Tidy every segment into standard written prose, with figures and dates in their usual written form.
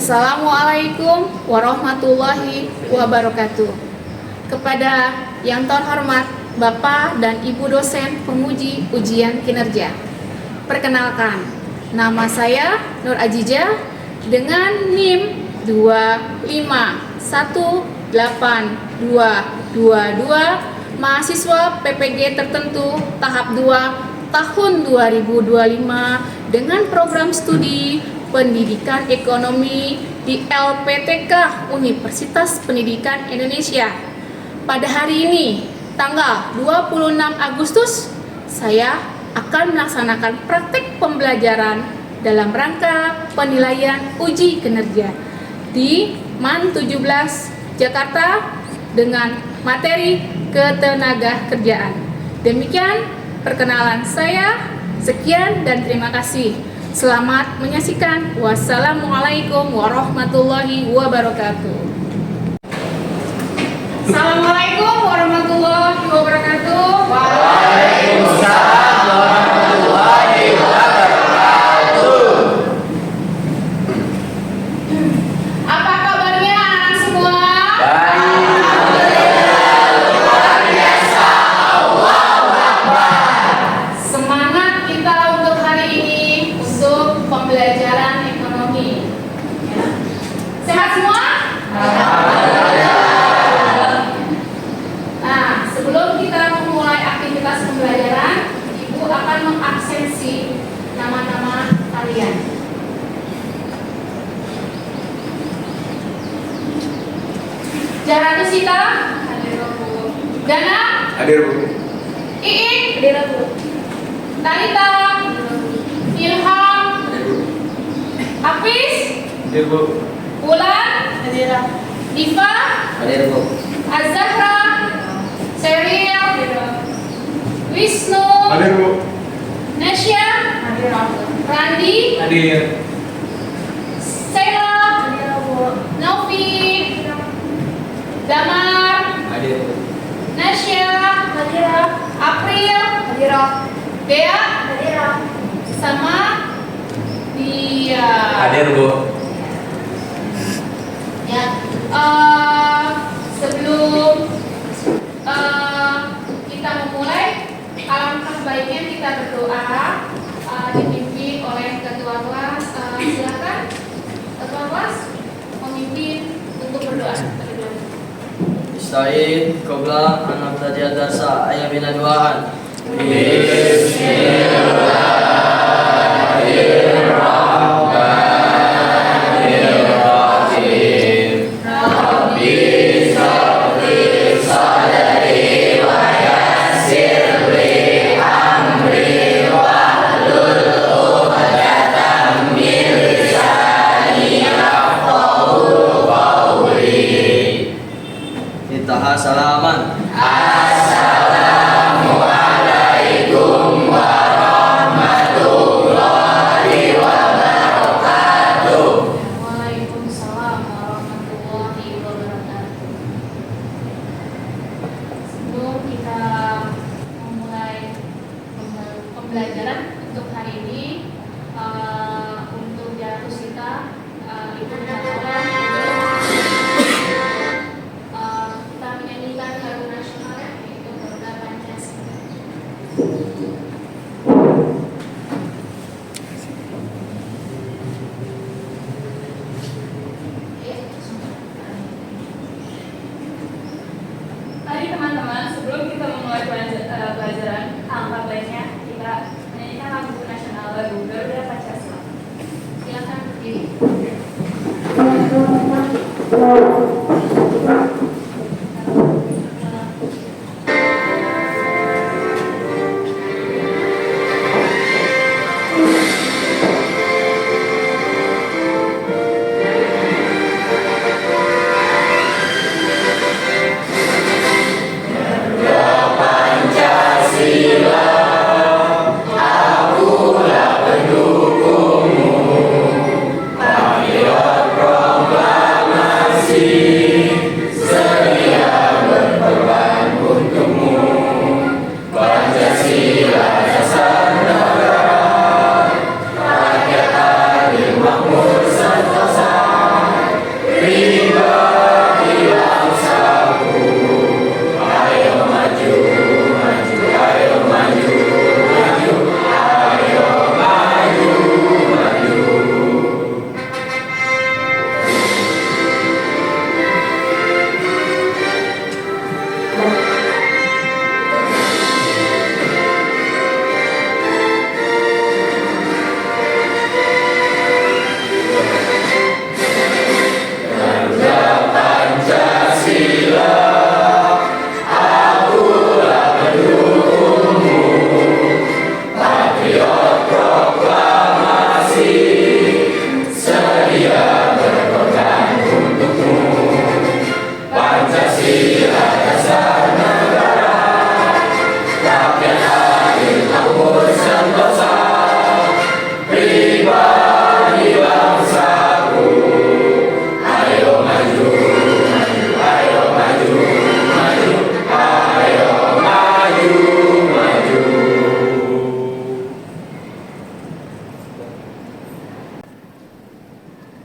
Assalamualaikum warahmatullahi wabarakatuh. Kepada yang terhormat Bapak dan Ibu dosen penguji ujian kinerja. Perkenalkan, nama saya Nur Ajijah dengan NIM 2518222, mahasiswa PPG tertentu tahap 2 tahun 2025 dengan program studi Pendidikan Ekonomi di LPTK Universitas Pendidikan Indonesia. Pada hari ini, tanggal 26 Agustus, saya akan melaksanakan praktek pembelajaran dalam rangka penilaian uji kinerja di MAN 17 Jakarta dengan materi ketenagakerjaan. Demikian perkenalan saya. Sekian dan terima kasih. Selamat menyaksikan. Wassalamualaikum warahmatullahi wabarakatuh. Assalamualaikum warahmatullahi wabarakatuh. Waalaikumsalam warahmatullahi wabarakatuh. Apa kabarnya anak semua? Baik. Luar biasa. Allahu Akbar. Semangat kita untuk hari ini untuk pembelajaran ekonomi. Ya. Sehat semua? Nah, sebelum kita memulai aktivitas pembelajaran, Ibu akan mengabsensi nama-nama kalian. Jaratusita, Dana, Hadir, Bu. Iin, Talita, Ilham, Hafiz, Hadir, Bu. Ulan, Diva, Hadir, Bu. Az-Zahra, Seril, Wisnu, Hadir, Bu. Nasya, Randi, Hadir. Sela, Novi, Damar, Hadir, Bu. Nasya, April, Dea, sama dia. Hadir, Bu. Ya, sebelum kita memulai, alangkah baiknya kita berdoa dipimpin oleh ketua kelas. Silakan ketua kelas memimpin untuk berdoa. Ista'in qabla an nabtadi'a darsa ayat bina duaan. Intaha salaman. Assalamualaikum warahmatullahi wabarakatuh. Waalaikumsalam warahmatullahi wabarakatuh. Sebelum kita memulai pembelajaran untuk hari ini, untuk Jaratus kita, Ibu minta tolong kita menyanyikan lagu nasional yaitu Garuda Pancasila. Tadi teman-teman, sebelum kita memulai pelajaran, alangkah baiknya kita menyanyikan lagu nasional lagu Garuda Pancasila. Silakan berdiri. Pancasila, akulah pendukungmu. Patriot proklamasi.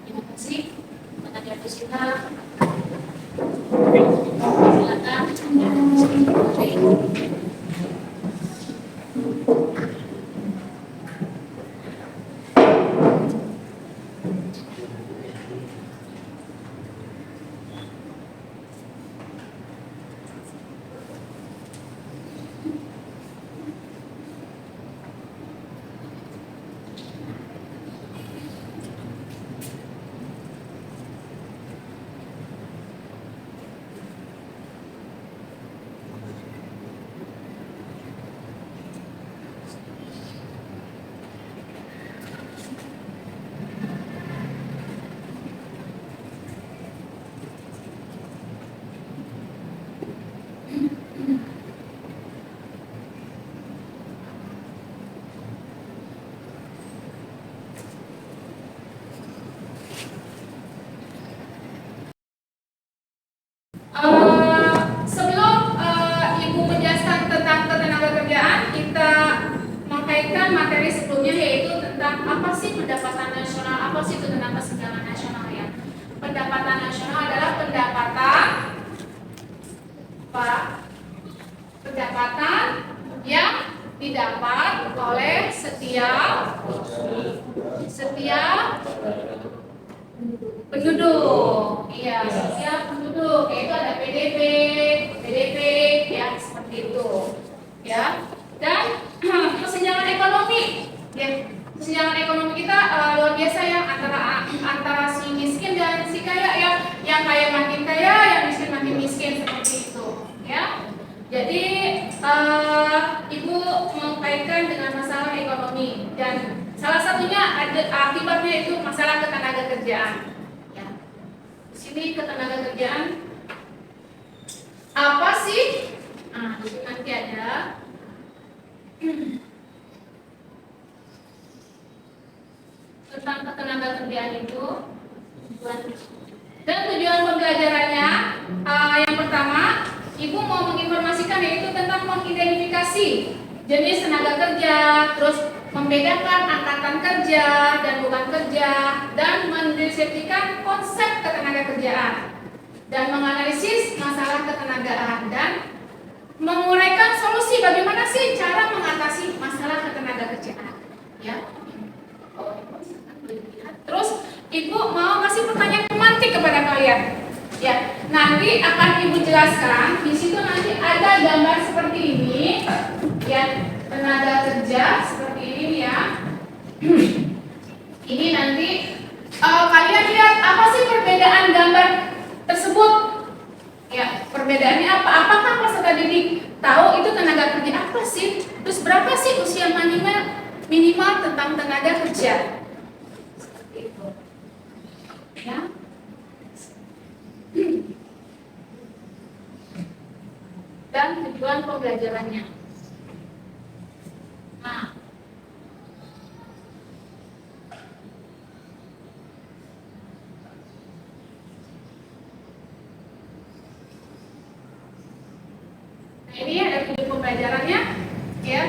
Terima kasih. Tenaga Kusina. Silakan. Sebelum Ibu menjelaskan tentang ketenagakerjaan, kita mengkaitkan materi sebelumnya, yaitu tentang apa sih pendapatan nasional, apa sih ketenaga kerjaan nasional ya. Pendapatan nasional adalah pendapatan yang didapat oleh setiap penduduk, iya, setiap penduduk, yaitu ada PDB, ya seperti itu, ya. Dan kesenjangan ekonomi, ya, kesenjangan ekonomi kita luar biasa ya, antara si miskin dan si kaya ya, yang kaya makin kaya, yang miskin makin miskin seperti itu, ya. Jadi Ibu mengkaitkan dengan masalah ekonomi dan salah satunya ada akibatnya itu masalah ketenagakerjaan. Ya. Di sini ketenagakerjaan apa sih? Nah, itu nanti ada tentang ketenagakerjaan itu dan tujuan pembelajarannya. Yang pertama, Ibu mau menginformasikan yaitu tentang mengidentifikasi jenis tenaga kerja, terus membedakan angkatan kerja dan bukan kerja, dan mendeskripsikan konsep ketenagakerjaan, dan menganalisis masalah ketenagaan, dan menguraikan solusi bagaimana sih cara mengatasi masalah ketenagakerjaan. Ya. Terus Ibu mau kasih pertanyaan pemantik kepada kalian. Ya, nanti akan Ibu jelaskan. Di situ nanti ada gambar seperti ini, ya, tenaga kerja seperti ini ya. Ini nanti kalian lihat apa sih perbedaan gambar tersebut? Ya, perbedaannya apa? Apakah peserta didik tahu itu tenaga kerja apa sih? Terus berapa sih usia minimal tentang tenaga kerja? Seperti itu. Ya. Dan tujuan pembelajarannya. Nah, ini ada tujuan pembelajarannya, ya.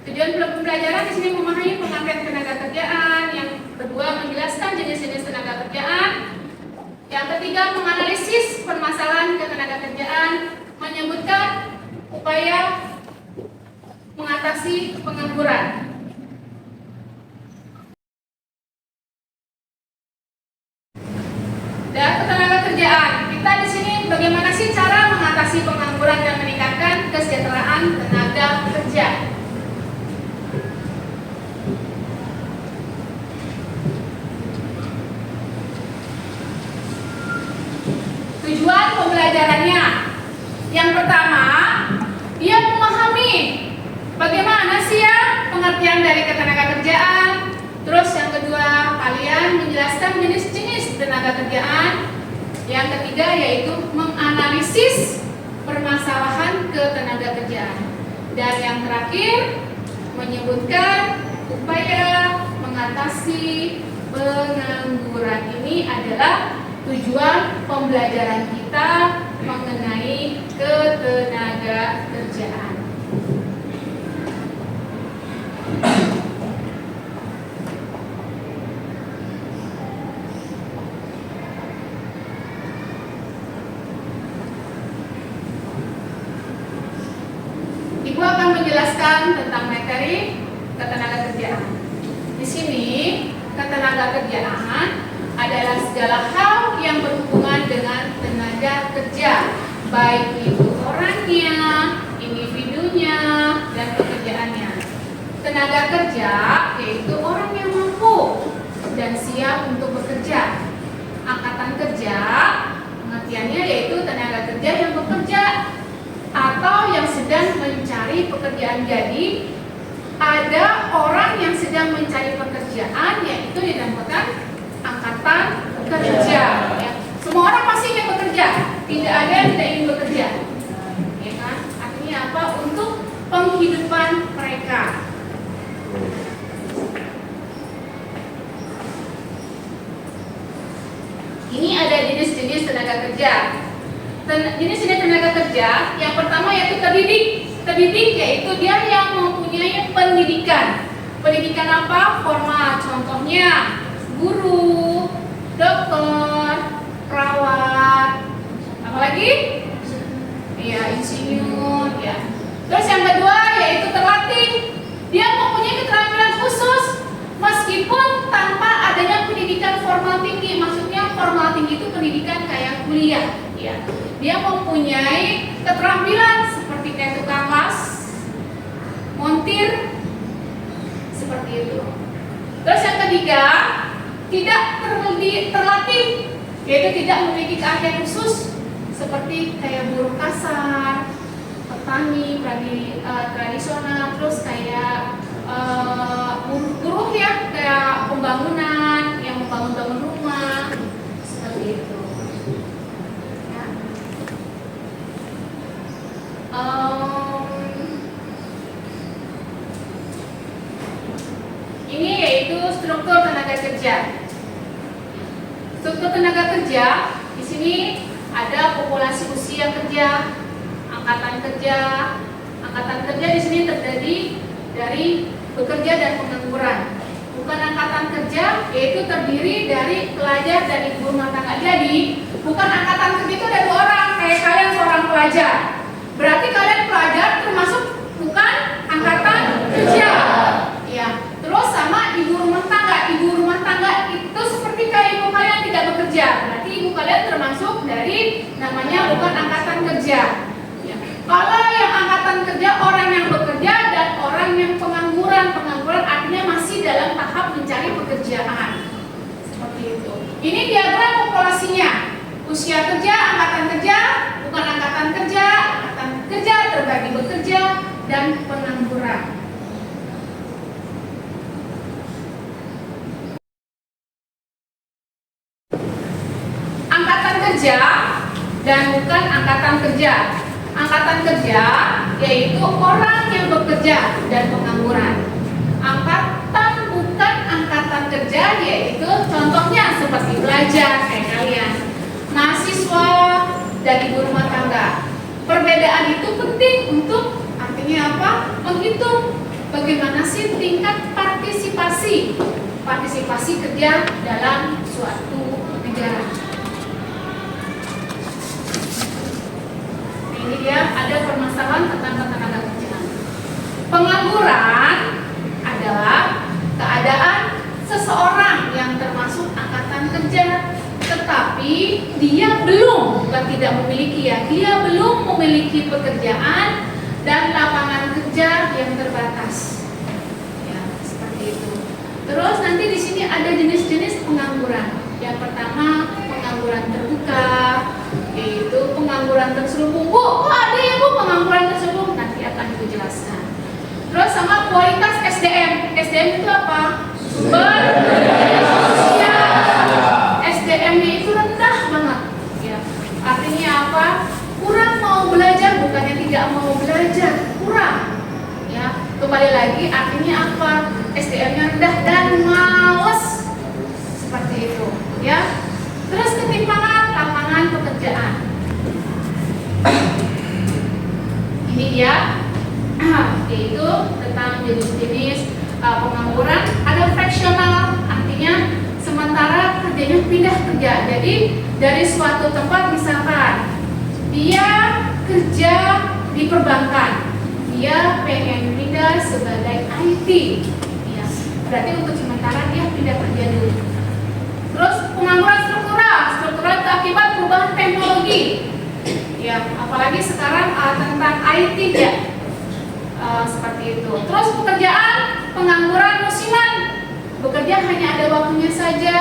Tujuan pembelajaran di sini memahami pengertian tenaga kerjaan. Yang kedua, menjelaskan jenis-jenis tenaga kerjaan. Yang ketiga, menganalisis permasalahan ketenaga kerjaan, menyebutkan upaya mengatasi pengangguran. Dan ketenaga kerjaan, kita di sini bagaimana sih cara mengatasi pengangguran dan meningkatkan kesejahteraan tenaga kerja. Tujuan pembelajarannya, yang pertama, dia memahami bagaimana sih ya pengertian dari ketenaga kerjaan. Terus yang kedua, kalian menjelaskan jenis-jenis tenaga kerjaan. Yang ketiga yaitu menganalisis permasalahan ketenaga kerjaan. Dan yang terakhir, menyebutkan upaya mengatasi pengangguran. Ini adalah tujuan pembelajaran kita mengenai ketenaga kerjaan. menjelaskan tentang materi ketenagakerjaan. Di sini ketenagakerjaan adalah segala hal yang berhubungan dengan tenaga kerja, baik itu orangnya, individunya, dan pekerjaannya. Tenaga kerja yaitu orang yang mampu dan siap untuk bekerja. Angkatan kerja pengertiannya yaitu tenaga kerja yang bekerja atau yang sedang mencari pekerjaan. Jadi ada orang yang sedang mencari pekerjaan, yaitu dinamakan angkatan kerja. Ya. Semua orang pasti ingin bekerja, tidak ada yang tidak ingin bekerja. Ya kan? Artinya apa? Untuk penghidupan mereka. Ini ada jenis-jenis tenaga kerja. Jenis-jenis tenaga kerja yang pertama yaitu terdidik. Terdidik yaitu dia yang mempunyai pendidikan. Pendidikan apa? Formal. Contohnya guru, dokter, perawat, apa lagi? Ya, insinyur. Ya. Terus yang kedua yaitu terlatih. Dia mempunyai keterampilan khusus meskipun tanpa adanya pendidikan formal tinggi. Maksudnya formal tinggi itu pendidikan kayak kuliah. Ya. Dia mempunyai keterampilan seperti kayak tukang las, montir, seperti itu. Terus yang ketiga, tidak terlatih, yaitu tidak memiliki keahlian khusus seperti kayak buruh kasar, petani, tradisional, terus kayak buruh ya, kayak pembangunan yang membangun rumah, seperti itu. Ini yaitu struktur tenaga kerja. Struktur tenaga kerja di sini ada populasi usia kerja, angkatan kerja. Angkatan kerja di sini terdiri dari bekerja dan pengangguran. Bukan angkatan kerja, yaitu terdiri dari pelajar dan ibu rumah tangga. Jadi bukan angkatan kerja itu ada 2 orang, kayak kalian seorang pelajar. Berarti kalian pelajar termasuk bukan angkatan kerja. Ya. Terus sama ibu rumah tangga. Ibu rumah tangga itu seperti kayak ibu kalian tidak bekerja. Berarti ibu kalian termasuk dari namanya bukan angkatan kerja. Ya. Kalau yang angkatan kerja orang yang bekerja dan orang yang pengangguran. Pengangguran artinya masih dalam tahap mencari pekerjaan. Seperti itu. Ini diagram populasinya. Usia kerja, angkatan kerja, bukan angkatan kerja, kerja terbagi bekerja dan pengangguran. Angkatan kerja dan bukan angkatan kerja. Angkatan kerja yaitu orang yang bekerja dan pengangguran. Angkatan bukan angkatan kerja yaitu contohnya seperti pelajar kayak kalian, mahasiswa dan ibu rumah tangga. Perbedaan itu penting untuk artinya apa? Menghitung bagaimana sih tingkat partisipasi kerja dalam suatu negara. Nah, ini dia ada permasalahan tentang ketenaga kerjaan. Pengangguran adalah keadaan seseorang yang termasuk angkatan kerja, tetapi dia bukan tidak memiliki ya, dia belum memiliki pekerjaan dan lapangan kerja yang terbatas. Ya, seperti itu. Terus nanti di sini ada jenis-jenis pengangguran. Yang pertama pengangguran terbuka, yaitu pengangguran terselubung. Bu, ada ya Bu pengangguran terselubung? Nanti akan dijelaskan. Terus sama kualitas SDM. SDM itu apa? Sumber daya manusia. SDM-nya itu rendah banget. Ya. Artinya apa? Kurang mau belajar, bukannya tidak mau belajar, kurang. Ya. Kembali lagi artinya apa? SDM-nya rendah dan malas. Seperti itu, ya. Terus ketimpangan lapangan pekerjaan. Ini dia, yaitu tentang jenis-jenis pengangguran. Ada fractional, artinya sementara kerjanya pindah kerja. Jadi dari suatu tempat misalkan dia kerja di perbankan, dia pengen pindah sebagai IT. Ya, berarti untuk sementara dia pindah kerja dulu. Terus pengangguran struktural itu akibat perubahan teknologi. Ya, apalagi sekarang tentang IT ya, seperti itu. Terus pekerjaan pengangguran musiman, bekerja hanya ada waktunya saja.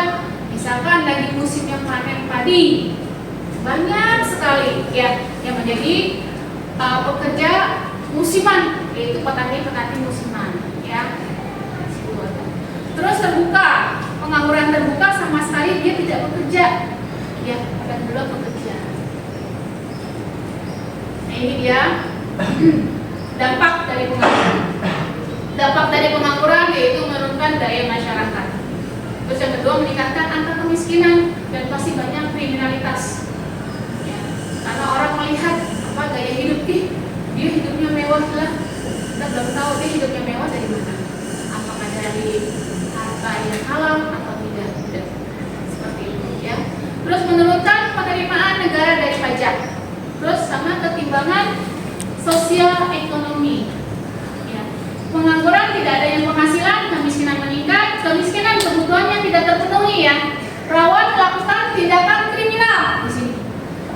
Misalkan lagi musimnya panen padi, banyak sekali ya yang menjadi pekerja musiman, yaitu petani musiman ya. Terus terbuka, pengangguran terbuka sama sekali dia tidak bekerja ya, dan belum bekerja. Nah, ini dia dampak dari pengangguran. Dampak dari pengangguran yaitu menurunkan daya masyarakat. Terus yang kedua, meningkatkan angka kemiskinan dan pasti banyak kriminalitas ya, karena orang melihat apa gaya hidup dia hidupnya mewah lah, kita belum tahu dia hidupnya mewah dari mana, apakah dari harta yang halal atau tidak, seperti itu ya. Terus menurunkan penerimaan negara dari pajak, terus sama ketimbangan sosial ekonomi ya. Pengangguran, tidak adanya penghasilan, kemiskinan meningkat, kemiskinan kebutuhannya tidak terpenuhi ya, rawan melakukan tindakan kriminal. Di sini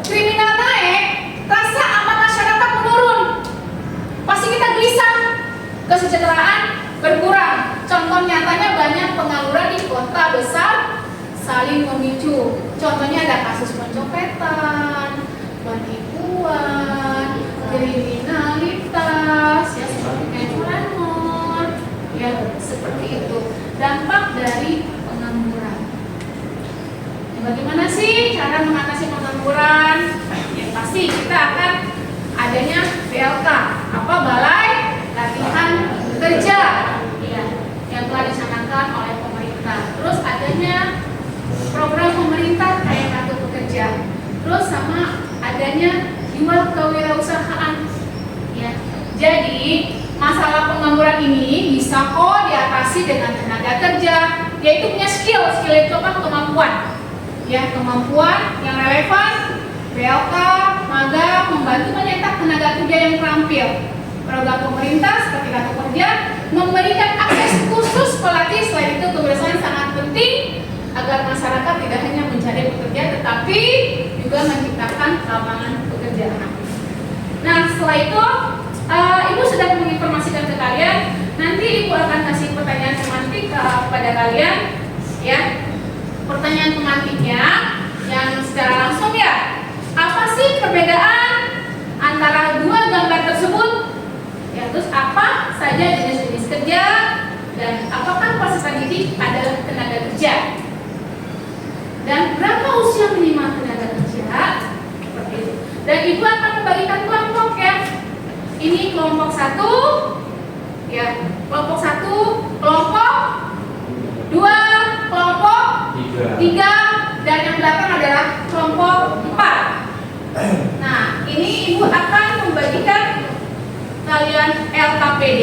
kriminal naik, rasa aman masyarakat menurun, pasti kita gelisah, kesejahteraan berkurang. Contoh nyatanya banyak pengangguran di kota besar saling memicu. Contohnya ada kasus pencopetan, penipuan, kriminalitas ya, seperti curanmor ya, seperti itu dampak dari pengangguran. Ya, bagaimana sih cara mengatasi pengangguran? Yang pasti kita akan adanya BLK, apa, Balai Latihan Kerja ya, yang telah dicanangkan oleh pemerintah. Terus adanya program pemerintah kayak kartu pekerja. Terus sama adanya jiwa kewirausahaan ya. Jadi masalah pengangguran ini bisa kok diatasi dengan tenaga kerja, yaitu punya skill itu apa, kemampuan ya, kemampuan yang relevan. BLK, magang membantu menyetak tenaga kerja yang terampil. Program pemerintah seperti kartu kerja memberikan akses khusus pelatih. Selain itu kebersamaan sangat penting agar masyarakat tidak hanya mencari pekerja tetapi juga menciptakan lapangan pekerjaan. Nah, setelah itu Ibu sudah menginformasikan ke kalian. Nanti Ibu akan kasih pertanyaan semantik kepada kalian ya. Pertanyaan semantiknya yang secara langsung ya, apa sih perbedaan antara dua gambar tersebut ya, terus apa saja jenis-jenis kerja, dan apakah peserta didik adalah tenaga kerja, dan berapa usia minimal tenaga kerja, seperti itu. Dan Ibu akan membagikan kelompok ya. Ini kelompok 1 ya, kelompok 1, kelompok 2, kelompok 3, dan yang belakang adalah kelompok 4. Nah, ini Ibu akan membagikan kalian LKPD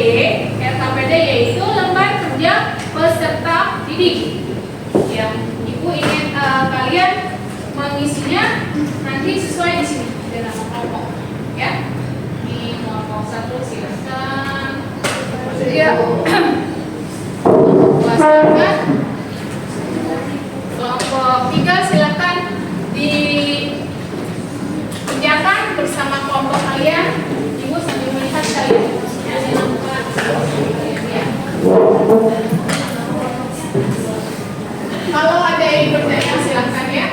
yaitu lembar kerja peserta didik. Yang Ibu ingin kalian mengisinya nanti sesuai di sini dengan kelompok ya. Di kelompok 1 silakan. Ya. Kelompok 2 silakan. Kelompok 3 silakan dikerjakan bersama kelompok kalian. Ibu sambil melihat kalian yang dilakukan ya. Kalau ada yang bertanya silakan ya.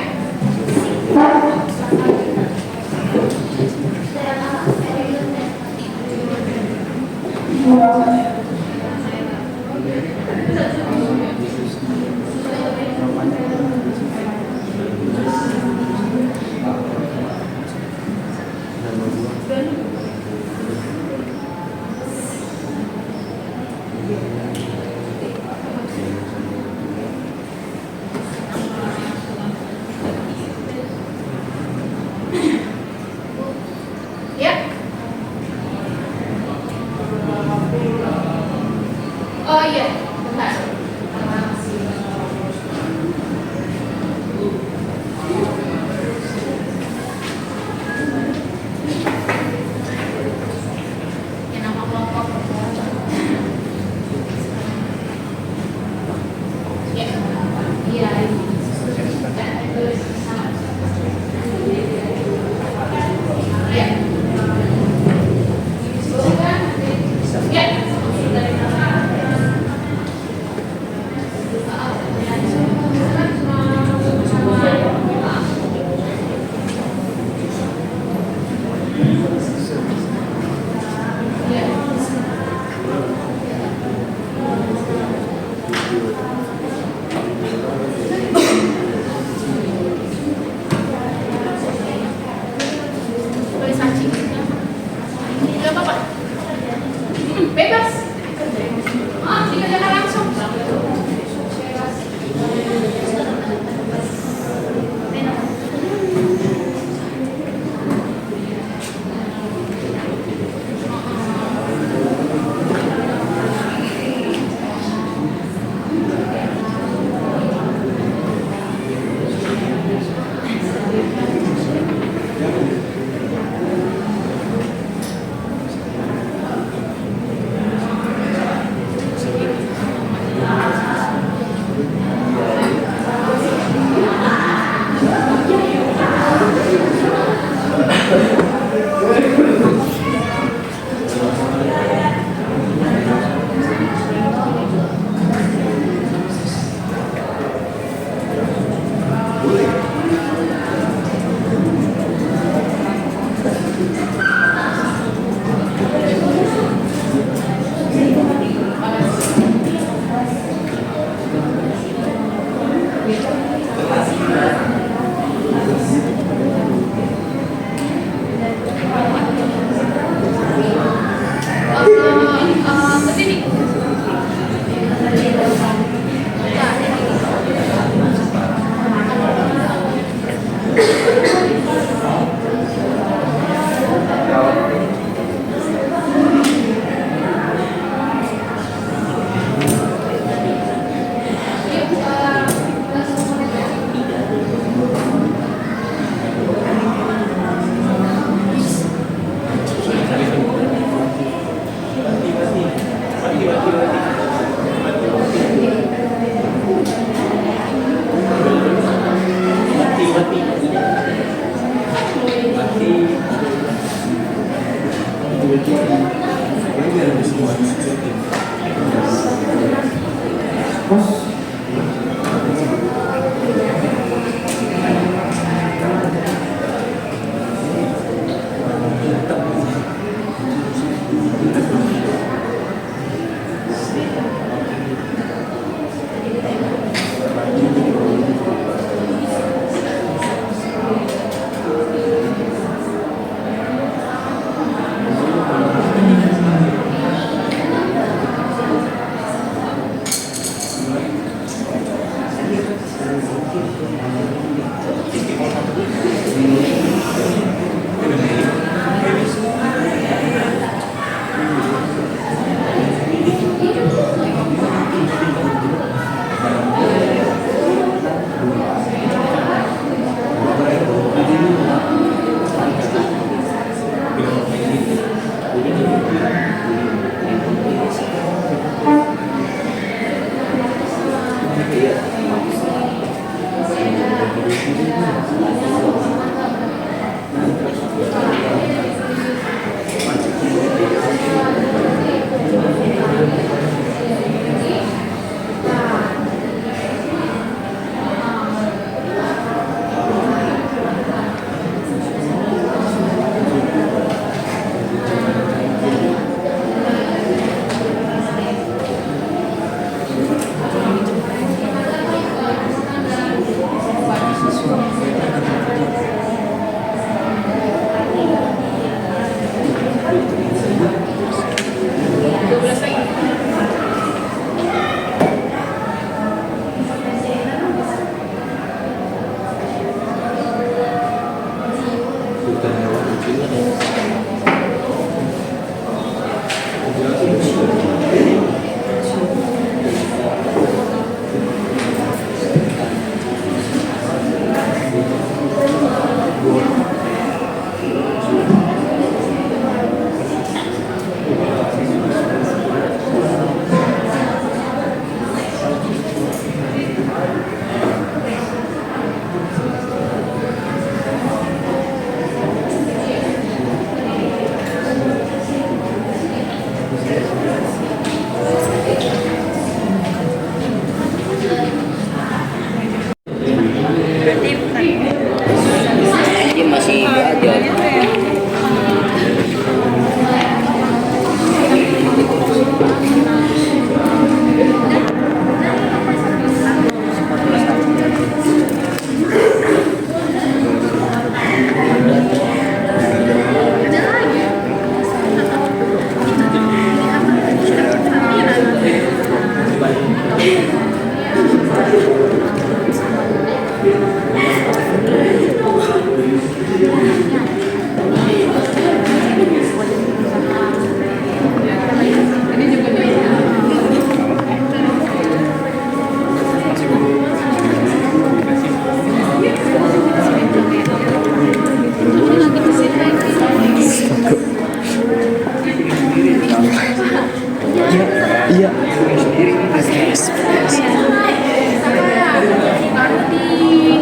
Dia masih belajar.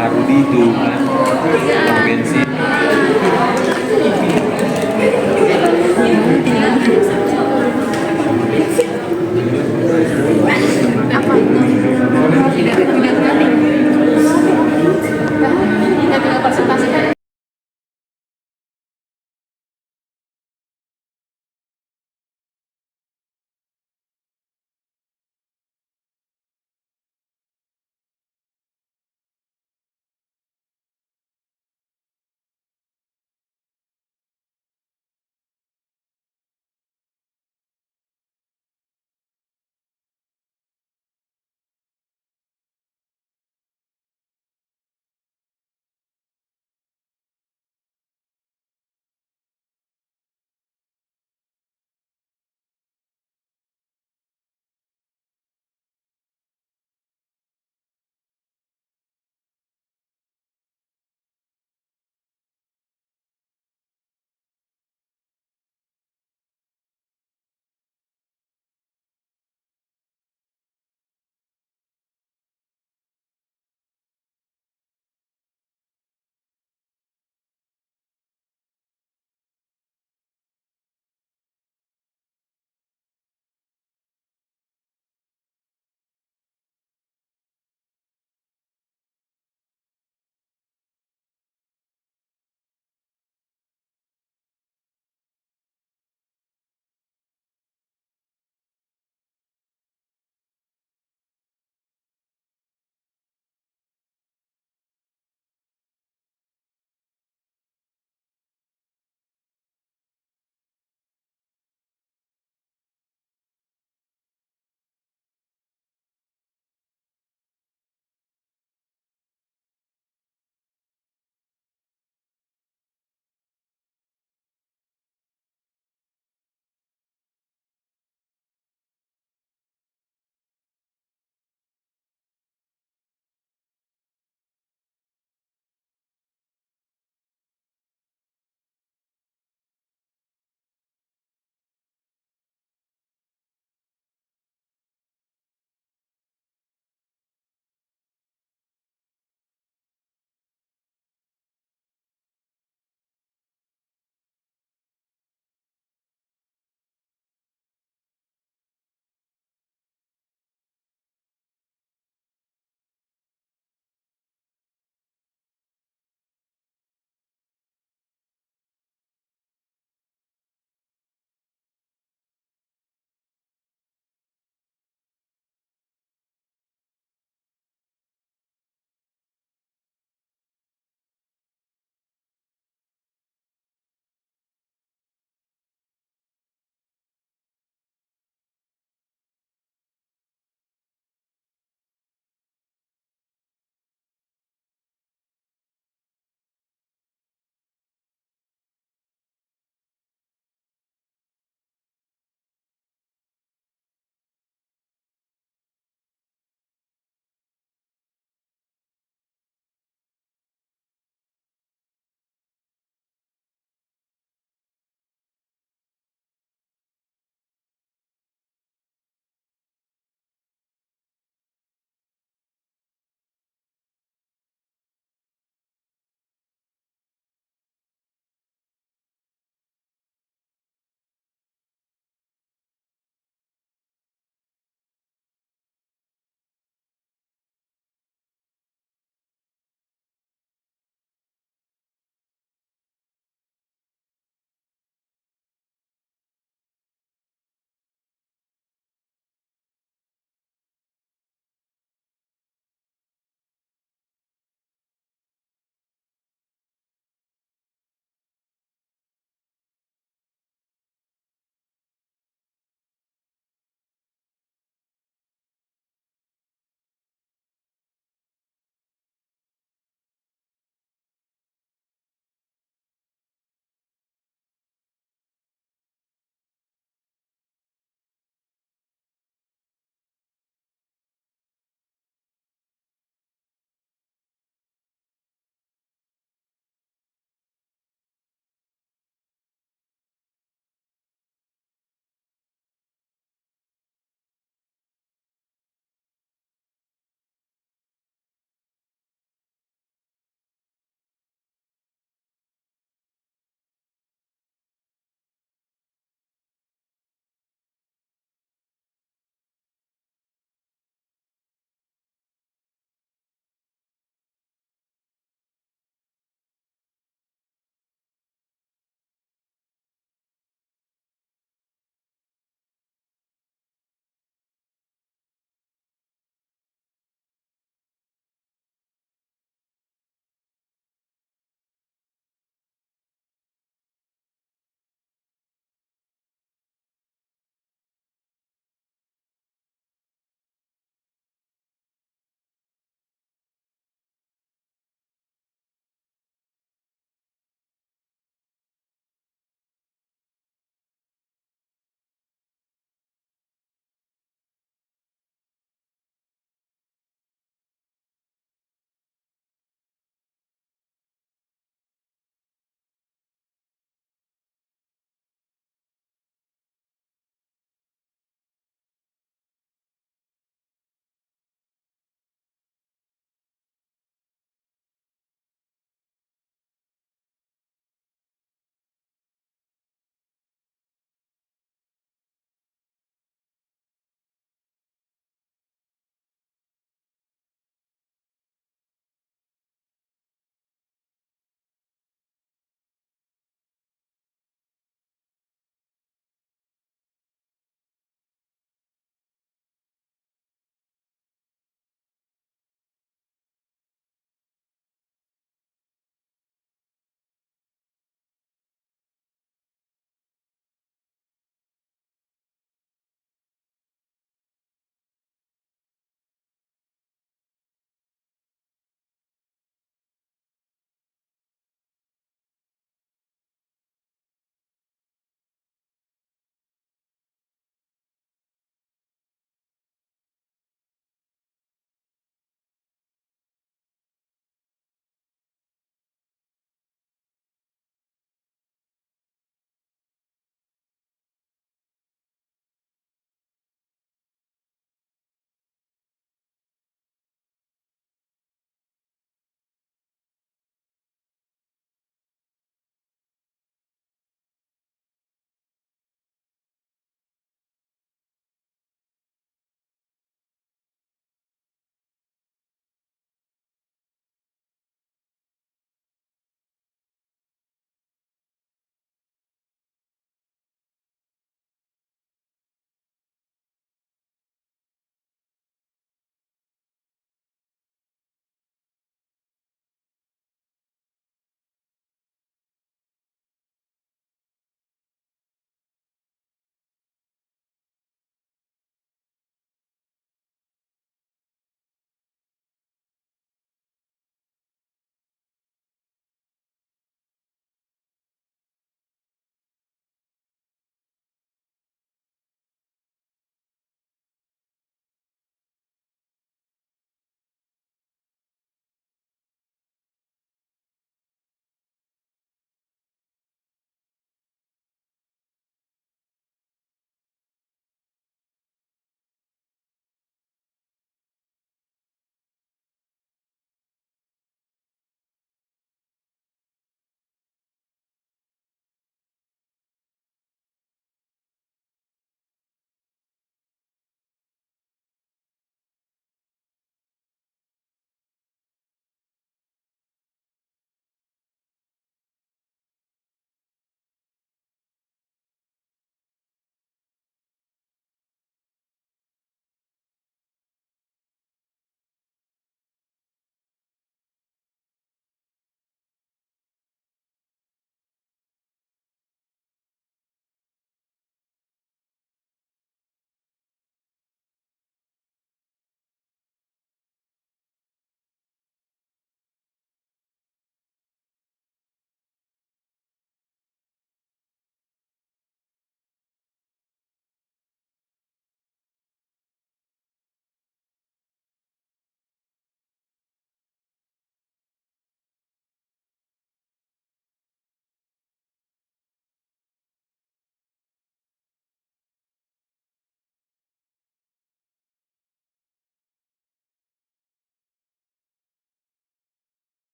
Parudi itu kan bensin.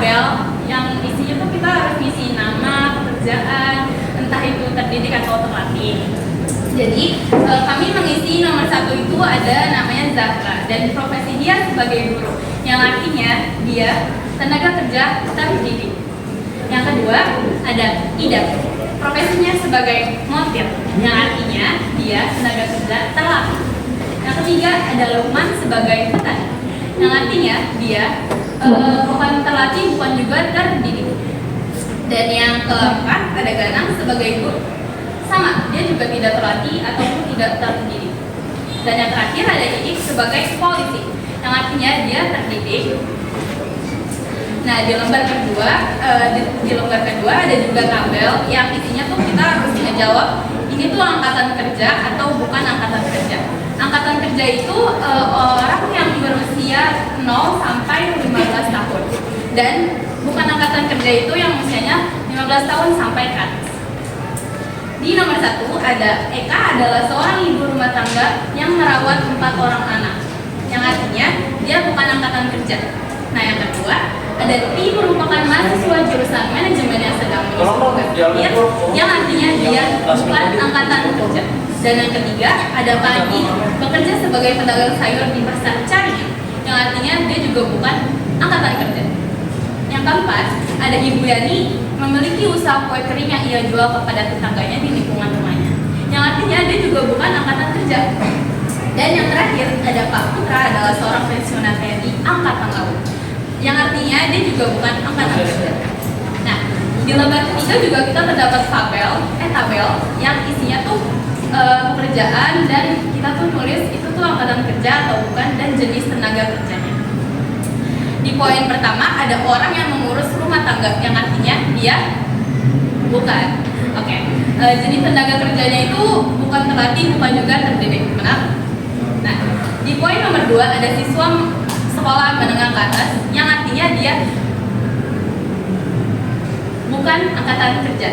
tabel yang isinya tuh kita harus ngisi nama, pekerjaan, entah itu terdidik atau terlatih. Jadi kami mengisi nomor 1 itu ada namanya Zahra dan profesi dia sebagai guru, yang artinya dia tenaga kerja terdidik. Yang kedua ada Ida, profesinya sebagai montir, yang artinya dia tenaga kerja terlatih. Yang ketiga ada Lukman sebagai petani, yang artinya dia bukan terlatih, bukan juga terdidik. Dan yang keempat ada Ganang sebagai guru, sama, dia juga tidak terlatih ataupun tidak terdidik. Dan yang terakhir ada Idik sebagai polisi, yang artinya dia terdidik. Nah, di lembar kedua ada juga tabel yang isinya tuh kita harus ngejawab ini tuh angkatan kerja atau bukan angkatan kerja. Angkatan kerja itu orang yang berusia 0 sampai 15 tahun. Dan bukan angkatan kerja itu yang usianya 15 tahun sampai ke atas. Di nomor 1 ada Eka adalah seorang ibu rumah tangga yang merawat 4 orang anak, yang artinya dia bukan angkatan kerja. Nah, yang kedua ada Ti merupakan mahasiswa jurusan manajemen yang sedang menyusun karir, yang artinya dia bukan angkatan kerja. Dan yang ketiga ada Pagi bekerja sebagai pedagang sayur di pasar Cari, yang artinya dia juga bukan angkatan kerja. Yang keempat ada Ibu Yani memiliki usaha kue kering yang ia jual kepada tetangganya di lingkungan rumahnya, yang artinya dia juga bukan angkatan kerja. Dan yang terakhir ada Pak Putra adalah seorang pensiunan TNI angkatan laut, yang artinya dia juga bukan angkatan kerja. Nah, di lembar ketiga juga kita terdapat tabel yang isinya tuh pekerjaan, dan kita tuh nulis itu tuh angkatan kerja atau bukan dan jenis tenaga kerjanya. Di poin pertama ada orang yang mengurus rumah tangga, yang artinya dia bukan. Oke. Jenis tenaga kerjanya itu bukan terlatih, bukan juga terdidik. Benar? Nah, di poin nomor 2 ada siswa sekolah menengah ke atas, yang artinya dia bukan angkatan kerja.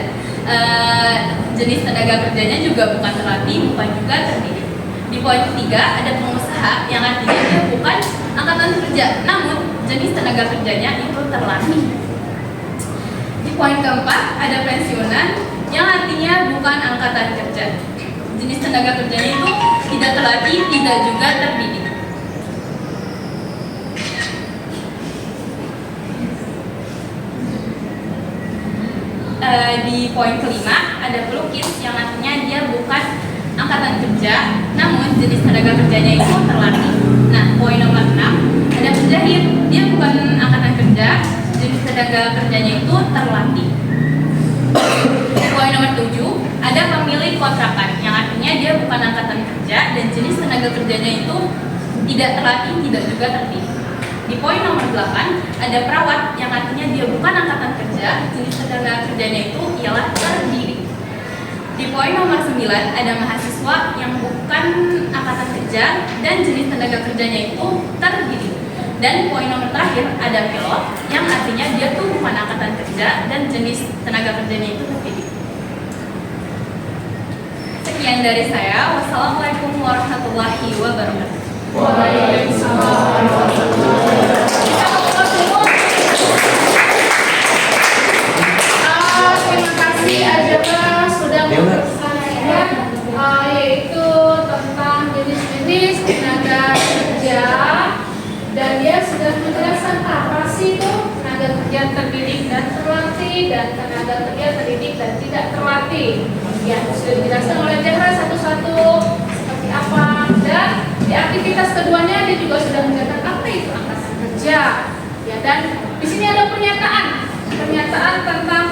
Jenis tenaga kerjanya juga bukan terlatih, bukan juga terdidik. Di poin ketiga ada pengusaha, yang artinya dia bukan angkatan kerja, namun jenis tenaga kerjanya itu terlatih. Di poin keempat ada pensiunan, yang artinya bukan angkatan kerja. Jenis tenaga kerjanya itu tidak terlatih, tidak juga terdidik. Di poin kelima ada pelukis, yang artinya dia bukan angkatan kerja, namun jenis tenaga kerjanya itu terlatih. Nah, poin nomor 6 ada penjahit, dia bukan angkatan kerja, jenis tenaga kerjanya itu terlatih. Poin nomor 7 ada pemilik kontrakan, yang artinya dia bukan angkatan kerja dan jenis tenaga kerjanya itu tidak terlatih, tidak juga terdidik. Di poin nomor 8 ada perawat, yang artinya dia bukan angkatan kerja, jenis tenaga kerjanya itu ialah terdidik. Di poin nomor 9 ada mahasiswa yang bukan angkatan kerja dan jenis tenaga kerjanya itu terdidik. Dan poin nomor terakhir ada pilot, yang artinya dia tuh bukan angkatan kerja dan jenis tenaga kerjanya itu terdidik. Sekian dari saya. Wassalamualaikum warahmatullahi wabarakatuh. Waalaikumsalam. Terima kasih Ajaba sudah mempersahankan yaitu tentang jenis-jenis tenaga kerja, dan dia sudah menjelaskan apa sih itu tenaga kerja terdidik dan terlatih, dan tenaga kerja terdidik dan tidak terlatih. Ya, sudah dijelaskan oleh Jahra satu-satu seperti apa, dan di aktivitas keduanya dia juga sudah menjelaskan apa itu angkatan kerja. Ya, dan di sini ada pernyataan tentang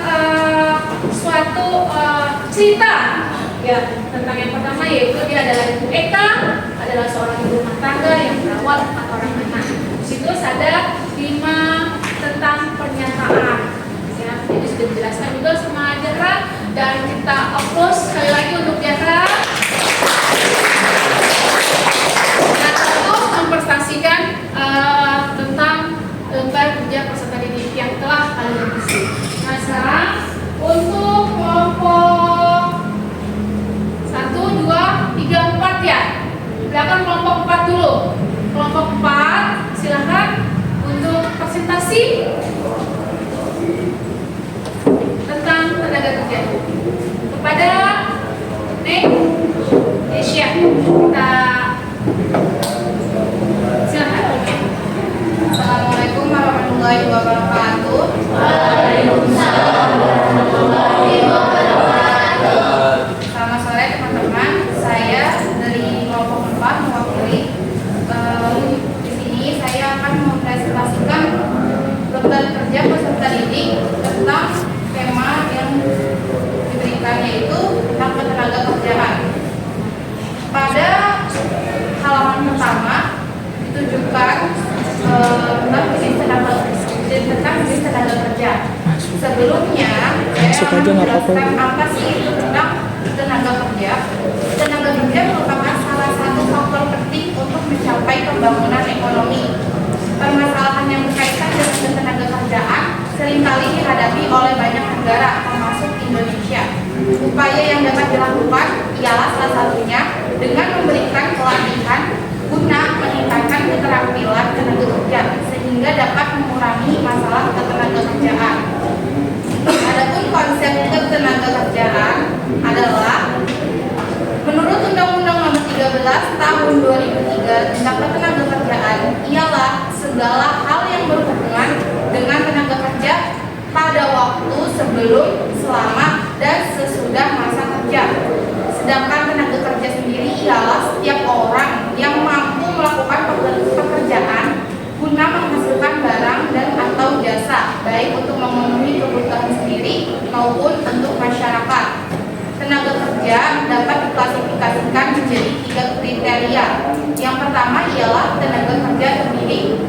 suatu cerita, ya, tentang yang pertama yaitu dia adalah Ibu Eka, adalah seorang ibu rumah tangga yang merawat 4 orang anak. Di situ ada 5 tentang pernyataan, ya, jadi sudah dijelaskan juga sama Jahra, dan kita applause sekali lagi untuk Jahra. Dan terus memprestasikan tentang lembar kerja peserta didik yang telah kalian isi. Nah, sekarang untuk kelompok 1, 2, 3, 4 ya. Silakan kelompok 4 dulu. Kelompok 4 silakan untuk presentasi. Ada Nesya. Kita silakan. Assalamualaikum warahmatullahi wabarakatuh. Selamat sore teman-teman. Saya dari kelompok 4 mewakili. Di sini saya akan mempresentasikan lembar kerja peserta didik tentang tema yang diberikan, yaitu tentang ketenaga kerjaan. Pada halaman pertama ditujukan tentang jenis tenaga kerja. Sebelumnya saya akan menjelaskan apa sih itu tentang tenaga kerja. Tenaga kerja merupakan salah satu faktor penting untuk mencapai pembangunan ekonomi. Permasalahan yang berkaitan dengan ketenaga kerjaan seringkali dihadapi oleh banyak negara, termasuk Indonesia. Upaya yang dapat dilakukan ialah salah satunya dengan memberikan pelatihan guna meningkatkan keterampilan tenaga kerja sehingga dapat mengurangi masalah ketenaga kerjaan. Adapun konsep ketenaga kerjaan adalah menurut Undang-Undang Nomor 13 Tahun 2003 tentang ketenaga kerjaan ialah segala hal yang berhubungan dengan tenaga kerja pada waktu sebelum, selama, dan sesudah masa kerja. Sedangkan tenaga kerja sendiri ialah setiap orang yang mampu melakukan pekerjaan guna menghasilkan barang dan atau jasa, baik untuk memenuhi kebutuhan sendiri maupun untuk masyarakat. Tenaga kerja dapat diklasifikasikan menjadi 3 kriteria. Yang pertama ialah tenaga kerja terdidik.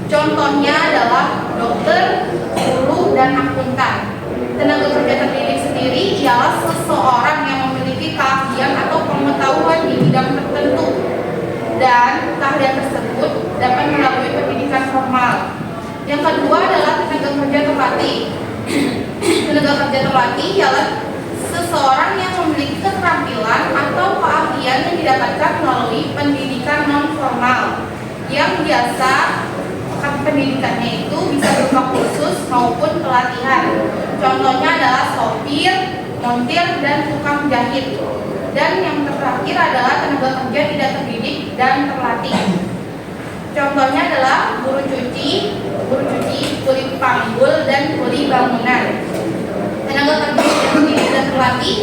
Contohnya adalah dokter, guru, dan akuntan. Tenaga kerja terdidik sendiri ialah seseorang yang memiliki keahlian atau pengetahuan di bidang tertentu, dan keahlian tersebut dapat melalui pendidikan formal. Yang kedua adalah tenaga kerja terlatih. Tenaga kerja terlatih ialah seseorang yang memiliki keterampilan atau keahlian yang didapatkan melalui pendidikan non formal, yang biasa pendidikannya itu bisa berupa kursus maupun pelatihan. Contohnya adalah sopir, montir, dan tukang jahit. Dan yang terakhir adalah tenaga kerja tidak terdidik dan terlatih. Contohnya adalah guru cuci, kuli panggul, dan kuli bangunan. Tenaga kerja tidak terdidik dan terlatih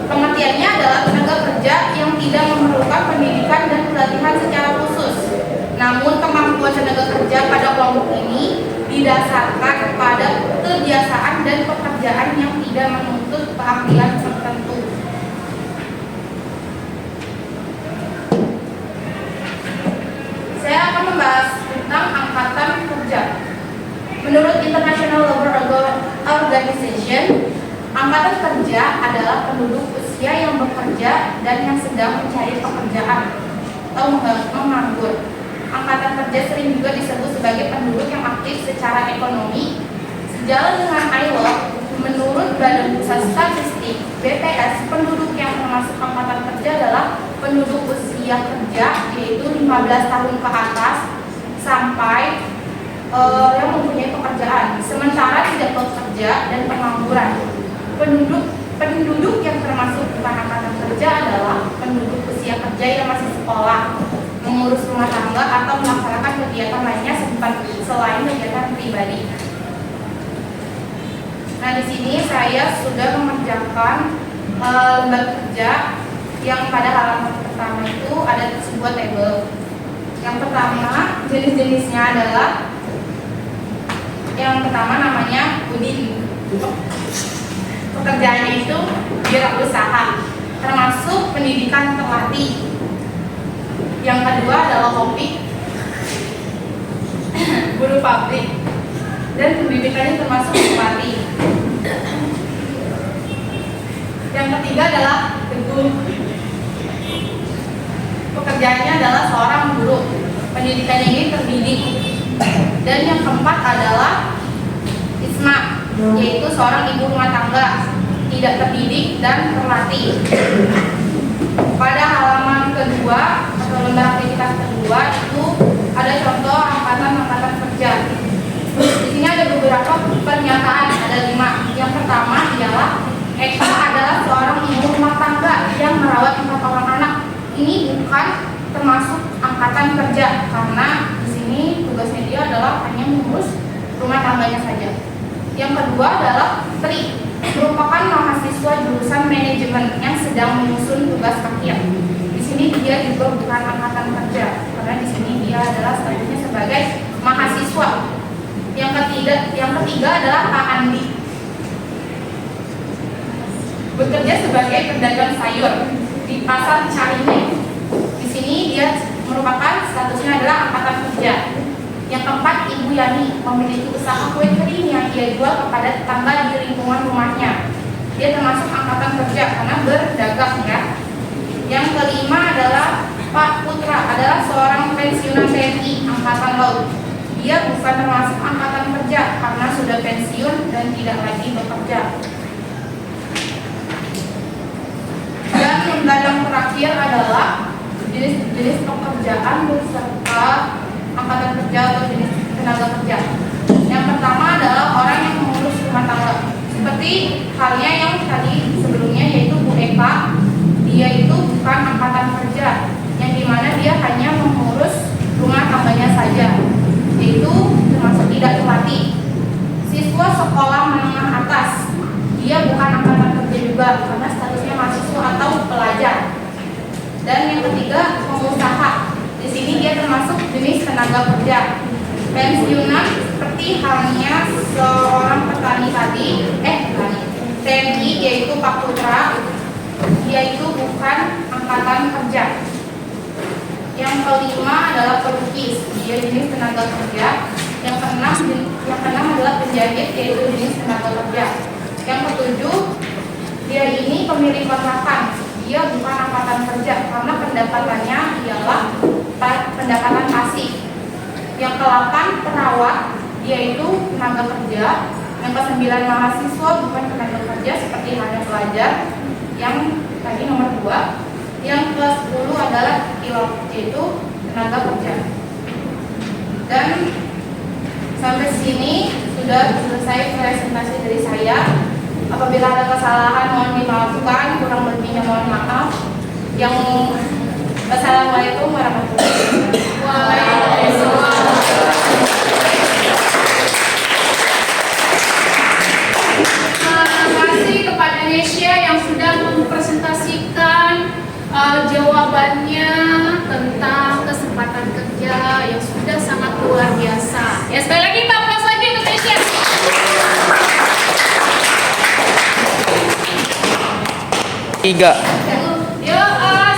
pengertiannya adalah tenaga kerja yang tidak memerlukan pendidikan dan pelatihan secara khusus. Namun kemampuan tenaga kerja pada kelompok ini didasarkan pada kebiasaan dan pekerjaan yang tidak menuntut keahlian tertentu. Saya akan membahas tentang angkatan kerja. Menurut International Labour Organization, angkatan kerja adalah penduduk usia yang bekerja dan yang sedang mencari pekerjaan atau menganggur. Angkatan kerja sering juga disebut sebagai penduduk yang aktif secara ekonomi. Sejalan dengan ILO, menurut Badan Pusat Statistik (BPS), penduduk yang termasuk angkatan kerja adalah penduduk usia kerja, yaitu 15 tahun ke atas sampai yang mempunyai pekerjaan, sementara tidak bekerja dan pengangguran. Penduduk yang termasuk bukan angkatan kerja adalah penduduk usia kerja yang masih sekolah, mengurus rumah tangga, atau melaksanakan kegiatan lainnya selain kegiatan pribadi. Nah, di sini saya sudah mengerjakan lembar kerja yang pada halaman pertama itu ada sebuah tabel. Yang pertama, jenis-jenisnya adalah yang pertama namanya Udin. Pekerjaannya itu wirausaha, termasuk pendidikan terlatih. Yang kedua adalah Opik, buruh pabrik, dan pendidikannya termasuk bupati. Yang ketiga adalah Teguh, pekerjaannya adalah seorang guru, pendidikannya ini terdidik. Dan yang keempat adalah Isma, yaitu seorang ibu rumah tangga, tidak terdidik dan terlatih. Pada halaman kedua atau lembar aktivitas kedua itu ada contoh angkatan kerja. Di sini ada beberapa pernyataan, ada 5. Yang pertama ialah Eka adalah seorang ibu termasuk angkatan kerja karena di sini tugasnya dia adalah hanya mengurus rumah tangganya saja. Yang kedua adalah TRI, merupakan mahasiswa jurusan manajemen yang sedang menyusun tugas akhir. Di sini dia juga bukan angkatan kerja karena di sini dia adalah statusnya sebagai mahasiswa. Yang ketiga adalah Pak Andi, bekerja sebagai pedagang sayur di pasar Caringin. Di sini dia merupakan statusnya adalah angkatan kerja. Yang keempat, Ibu Yani, memiliki usaha kue kering yang ia jual kepada tetangga di lingkungan rumahnya. Dia termasuk angkatan kerja karena berdagang ya. Yang kelima adalah Pak Putra, adalah seorang pensiunan TNI Angkatan Laut. Dia bukan termasuk angkatan kerja karena sudah pensiun dan tidak lagi bekerja. Dan yang terakhir adalah jenis pekerjaan beserta angkatan kerja atau jenis tenaga kerja. Yang pertama adalah orang yang mengurus rumah tangga, seperti halnya yang tadi sebelumnya yaitu Bu Eka. Dia itu bukan angkatan kerja, yang dimana dia hanya mengurus rumah tangganya saja, yaitu termasuk tidak terlatih. Siswa sekolah menengah atas, dia bukan angkatan kerja juga karena statusnya mahasiswa atau pelajar. Dan yang ketiga, pengusaha. Di sini dia termasuk jenis tenaga kerja. Pensiunan seperti halnya seorang petani tadi, TNI yaitu Pak Putra, dia itu bukan angkatan kerja. Yang kelima adalah pelukis, dia jenis tenaga kerja. Yang keenam adalah penjahit, yaitu jenis tenaga kerja. Yang ketujuh, dia ini pemilik kontrakan, dia bukan angkatan kerja karena pendapatannya ialah pendapatan pasif. Yang ke-8 perawat, dia itu tenaga kerja. Yang ke-9 mahasiswa, bukan tenaga kerja seperti halnya pelajar. Yang tadi nomor 2. Yang ke-10 adalah pilot, yaitu tenaga kerja. Dan sampai sini sudah selesai presentasi dari saya. Apabila ada kesalahan mohon dimaafkan, kurang lebihnya mohon maaf. Assalamualaikum warahmatullahi wabarakatuh. Terima kasih kepada Nesya yang sudah mempresentasikan jawabannya tentang kesempatan kerja yang sudah sangat luar biasa. Ya, sekali lagi kita aplaus lagi untuk Nesya. Tiga.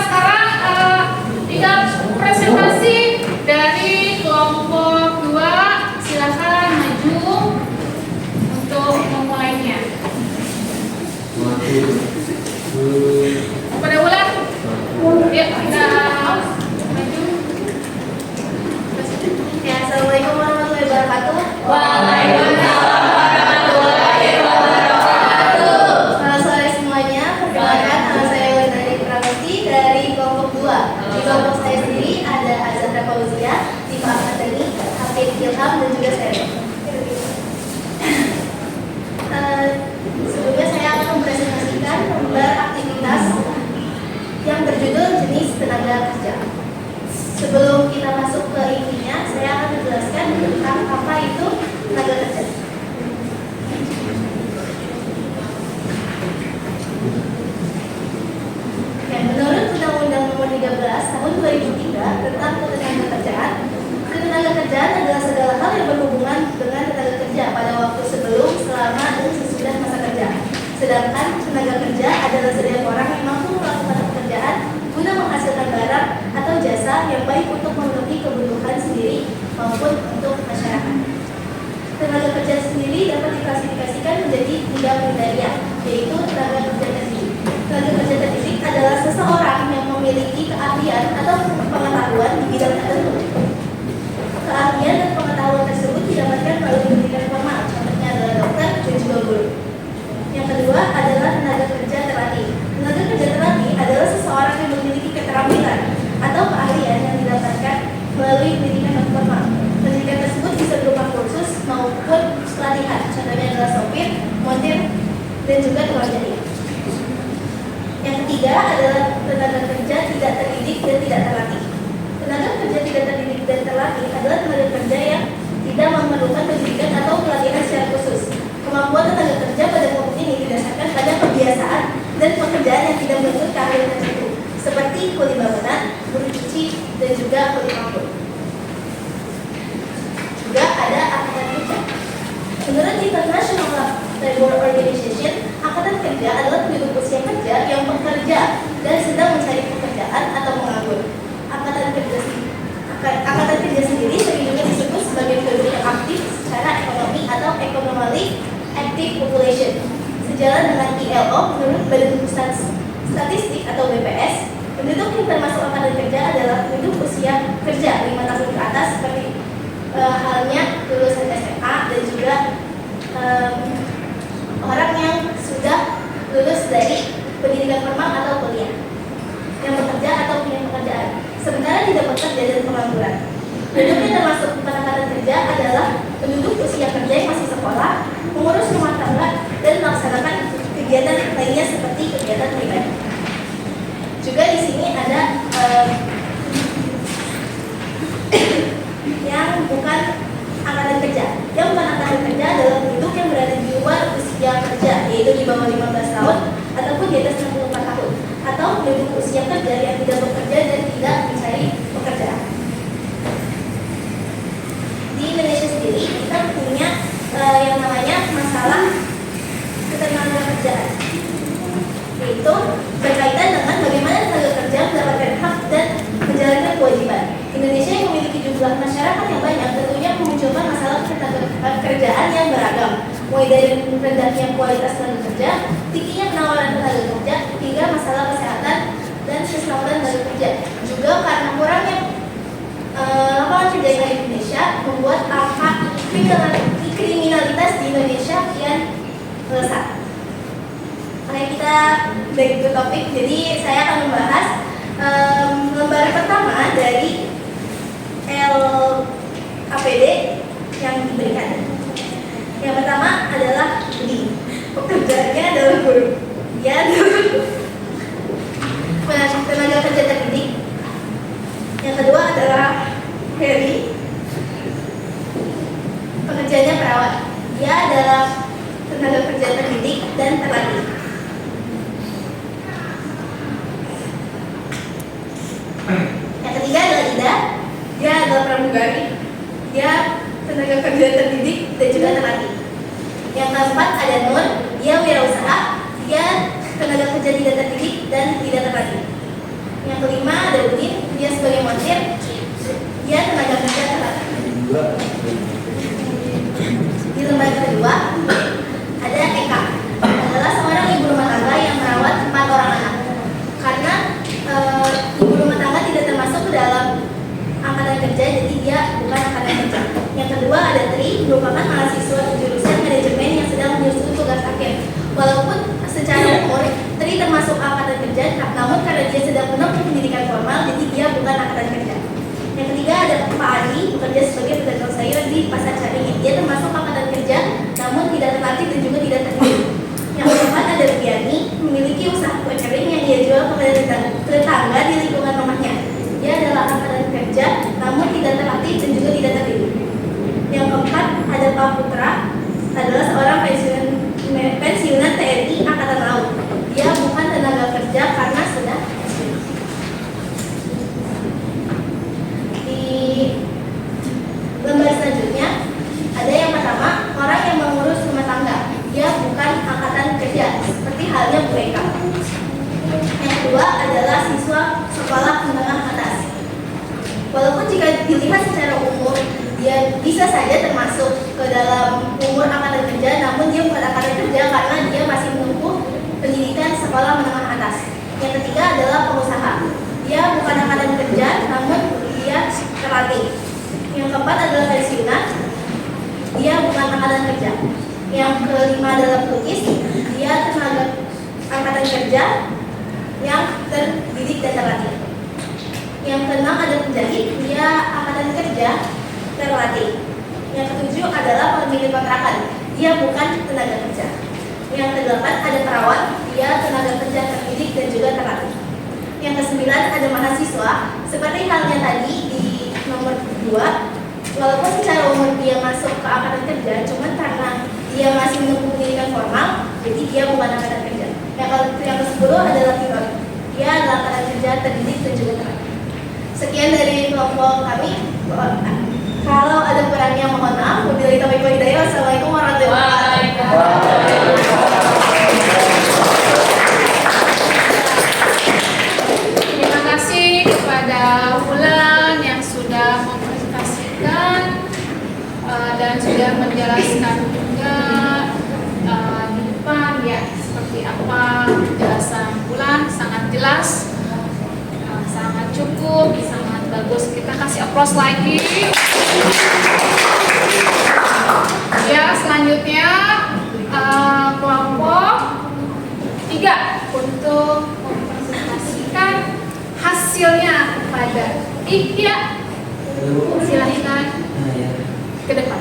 Sekarang tinggal presentasi dari kelompok 2. Silakan maju untuk memulainya. Pada ulang. Ya, kita maju. Ya, Assalamualaikum warahmatullahi wabarakatuh. Waalaikumsalam warahmatullahi wabarakatuh. Selamat sore semuanya. Perkenalkan, nama saya Wendani Pramesti dari kelompok 2. Di kelompok saya sendiri ada Azhar Fauzia, Diva Ahmadani, Hafid Ilham, dan juga saya. Sebelumnya saya akan mempresentasikan lembar aktivitas yang berjudul jenis tenaga kerja. Sebelum kita masuk ke intinya, saya akan menjelaskan tentang apa itu tenaga kerja. Ya, menurut Undang-Undang Nomor 13 Tahun 2003 tentang Ketenagakerjaan, ketenagakerjaan adalah segala hal yang berhubungan dengan tenaga kerja pada waktu sebelum, selama, dan sesudah masa kerja. Sedangkan tenaga kerja adalah setiap orang yang mampu melakukan pekerjaan guna menghasilkan barang atau jasa yang baik untuk memenuhi kebutuhan sendiri maupun untuk masyarakat. Tenaga kerja sendiri dapat diklasifikasikan menjadi 3 kriteria, yaitu tenaga kerja terdidik. Tenaga kerja terdidik adalah seseorang yang memiliki keahlian atau pengetahuan di bidang tertentu. Keahlian dan pengetahuan tersebut didapatkan melalui pendidikan formal, contohnya adalah dokter dan juga guru. Yang kedua adalah tenaga kerja terlatih. Tenaga kerja terlatih adalah seseorang yang memiliki keterampilan atau keahlian yang didapatkan melalui pendidikan non formal. Pendidikan tersebut bisa berupa kursus maupun pelatihan, contohnya adalah sopir, montir, dan juga tukang jahit. Yang ketiga adalah tenaga kerja tidak terdidik dan tidak terlatih. kerja tidak terdidik dan terlatih adalah tenaga kerja yang tidak memerlukan pendidikan atau pelatihan secara khusus. Kemampuan tenaga kerja pada kelompok ini didasarkan pada kebiasaan dan pekerjaan yang tidak menuntut keahlian tertentu, seperti kuli bangunan, buruh cuci, dan juga kuli panggung. Juga ada angkatan kerja. Menurut International Labour Organization, angkatan kerja adalah penduduk usia kerja yang bekerja dan sedang mencari pekerjaan atau menganggur. Angkatan kerja sendiri sering juga disebut sebagai penduduk yang aktif secara ekonomi atau economically active population. Sejalan dengan ILO, menurut Badan Pusat Statistik atau BPS, penduduk yang termasuk angkatan kerja adalah penduduk usia kerja 5 tahun ke atas, seperti halnya lulusan SMA dan juga orang yang sudah lulus dari pendidikan formal atau kuliah, yang bekerja atau punya pekerjaan, sementara tidak bekerja dan pengangguran. Penduduk yang termasuk angkatan kerja adalah penduduk usia kerja yang masih sekolah, mengurus rumah tangga, dan melaksanakan kegiatan lainnya seperti kegiatan pribadi. Juga di sini ada yang bukan angkatan kerja. Yang bukan angkatan kerja adalah penduduk yang berada di luar usia kerja, yaitu di bawah 15 tahun ataupun di atas 64 tahun, atau penduduk usia kerja yang tidak bekerja dan tidak mencari pekerjaan. Di Indonesia sendiri kita punya yang namanya masalah ketenagakerjaan, yaitu berkaitan dengan bagaimana tenaga kerja mendapatkan hak dan menjalankan kewajiban. Indonesia yang memiliki jumlah masyarakat yang banyak tentunya memunculkan masalah ketenagakerjaan yang beragam, mulai dari rendahnya kualitas tenaga kerja, tingginya penawaran tenaga kerja, hingga masalah kesehatan dan keselamatan tenaga kerja. Juga karena kurangnya lapangan kerja di Indonesia membuat angka kriminalitas di Indonesia kian melesat. Oke, kita back to topik. Jadi saya akan membahas lembar pertama dari LAPD yang diberikan. Yang pertama adalah Budi. Pekerjaannya adalah guru. Dia adalah tenaga kerja terdidik. Yang kedua adalah Heri. Pekerjaannya perawat. Dia adalah tenaga kerja terdidik dan terlatih. Yang ketiga adalah Ida. Dia adalah pramugari. Dia tenaga kerja terdidik dan juga terlatih. Yang keempat ada Nur. Dia wirausaha. Dia tenaga kerja tidak terdidik dan tidak terlatih. Yang kelima ada Udin. Dia sebagai montir. Dia tenaga kerja terlatih. Di lembar kedua ada Eka, adalah seorang ibu rumah tangga yang merawat 4 orang anak. Karena ibu rumah tangga tidak termasuk ke dalam angkatan kerja, jadi dia bukan angkatan kerja. Yang kedua ada Tri, merupakan mahasiswa jurusan manajemen yang sedang menyusun tugas akhir. Walaupun secara umur Tri termasuk angkatan kerja, namun karena dia sedang menempuh pendidikan formal, jadi dia bukan angkatan kerja. Yang ketiga ada Pak Adi, bekerja sebagai pedagang sayur di Pasar Caringin. Dia termasuk angkatan kerja, namun tidak terlatih dan juga tidak terdidik. Yang keempat ada Riani, memiliki usaha kue kering yang dia jual kepada tetangga di lingkungan rumahnya. Dia adalah angkatan kerja, namun tidak terlatih dan juga tidak terdidik. Yang keempat ada Pak Putra, adalah seorang pensiunan TNI Angkatan Laut. Dia bukan tenaga kerja karena sudah pensiun. Di lembar selanjutnya ada yang pertama, orang yang mengurus rumah tangga. Dia bukan angkatan kerja, seperti halnya Bu Eka. Yang kedua adalah siswa sekolah menengah atas. Walaupun jika dilihat secara umur, dia bisa saja termasuk ke dalam umur angkatan kerja, namun dia bukan angkatan kerja karena dia masih menempuh pendidikan sekolah menengah atas. Yang ketiga adalah pengusaha. Dia bukan angkatan kerja, namun dia terlatih. Yang keempat adalah pensiunan. Dia bukan angkatan kerja. Yang kelima adalah pelukis. Dia tenaga angkatan kerja yang terdidik dan terlatih. Yang keenam ada penjahit. Dia angkatan kerja terlatih. Yang ketujuh adalah pemilik kontrakan. Dia bukan tenaga kerja. Yang kedelapan ada perawat. Dia tenaga kerja terdidik dan juga terlatih. Yang kesembilan ada mahasiswa. Seperti halnya tadi di nomor 2, walaupun secara umum dia masuk ke angkatan kerja, cuman karena dia masih menempuh pendidikan formal, jadi dia bukan angkatan kerja. Yang ke-10 adalah pilot. Dia adalah angkatan kerja terdidik dan juga terampil. Sekian dari kelompok kami. Kalau ada kurangnya mohon maaf. Wabillahi taufiq wal hidayah. Wassalamualaikum warahmatullahi wabarakatuh. Terima kasih kepada Wulan yang sudah mempresentasikan dan sudah menjelaskan juga di depan ya seperti apa penjelasan Wulan, sangat jelas, sangat cukup, sangat bagus. Kita kasih aplaus lagi. Ya, selanjutnya kelompok 3 untuk mempresentasikan hasilnya kepada Ihya. Silahkan ke depan.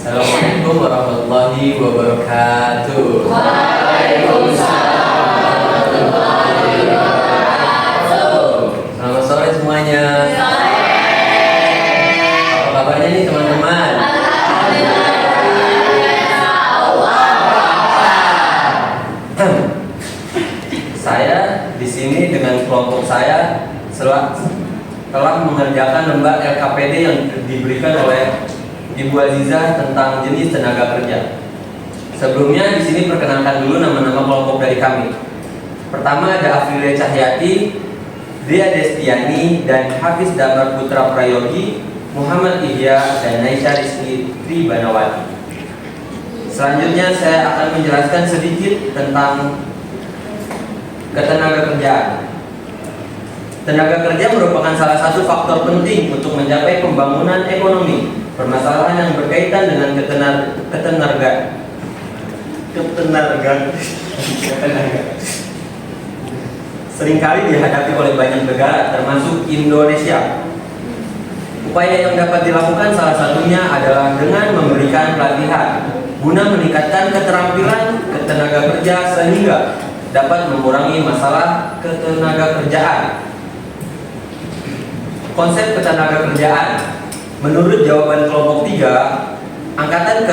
Assalamualaikum warahmatullahi wabarakatuh. Selamat sore semuanya. Apa kabarnya nih teman-teman? Saya di sini dengan kelompok saya telah mengerjakan lembar LKPD yang diberikan oleh Ibu Azizah tentang jenis tenaga kerja. Sebelumnya di sini perkenalkan dulu nama-nama kelompok dari kami. Pertama ada Afrilia Cahyati, Dea Destiani, dan Hafiz Damar Putra Prayogi, Muhammad Ihya, dan Naisha Rizky Tribanawati. Selanjutnya saya akan menjelaskan sedikit tentang ketenaga kerjaan. Tenaga kerja merupakan salah satu faktor penting untuk mencapai pembangunan ekonomi. Permasalahan yang berkaitan dengan ketenagaan seringkali dihadapi oleh banyak negara, termasuk Indonesia. Upaya yang dapat dilakukan salah satunya adalah dengan memberikan pelatihan guna meningkatkan keterampilan ketenaga kerja sehingga dapat mengurangi masalah ketenaga kerjaan. Konsep ketenaga kerjaan menurut jawaban kelompok 3, angkatan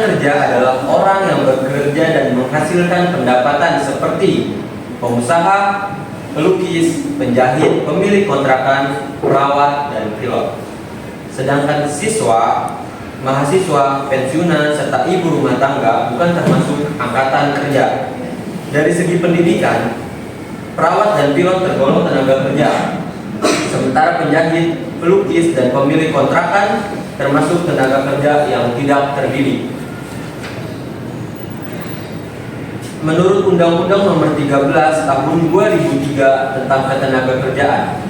kerja adalah orang yang bekerja dan menghasilkan pendapatan seperti pengusaha, pelukis, penjahit, pemilik kontrakan, perawat, dan pilot. Sedangkan mahasiswa, pensiunan, serta ibu rumah tangga bukan termasuk angkatan kerja. Dari segi pendidikan, perawat dan pilot tergolong tenaga kerja. Sementara penjahit, pelukis, dan pemilik kontrakan termasuk tenaga kerja yang tidak terdidik. Menurut Undang-Undang Nomor 13 Tahun 2003 tentang Ketenaga Kerjaan,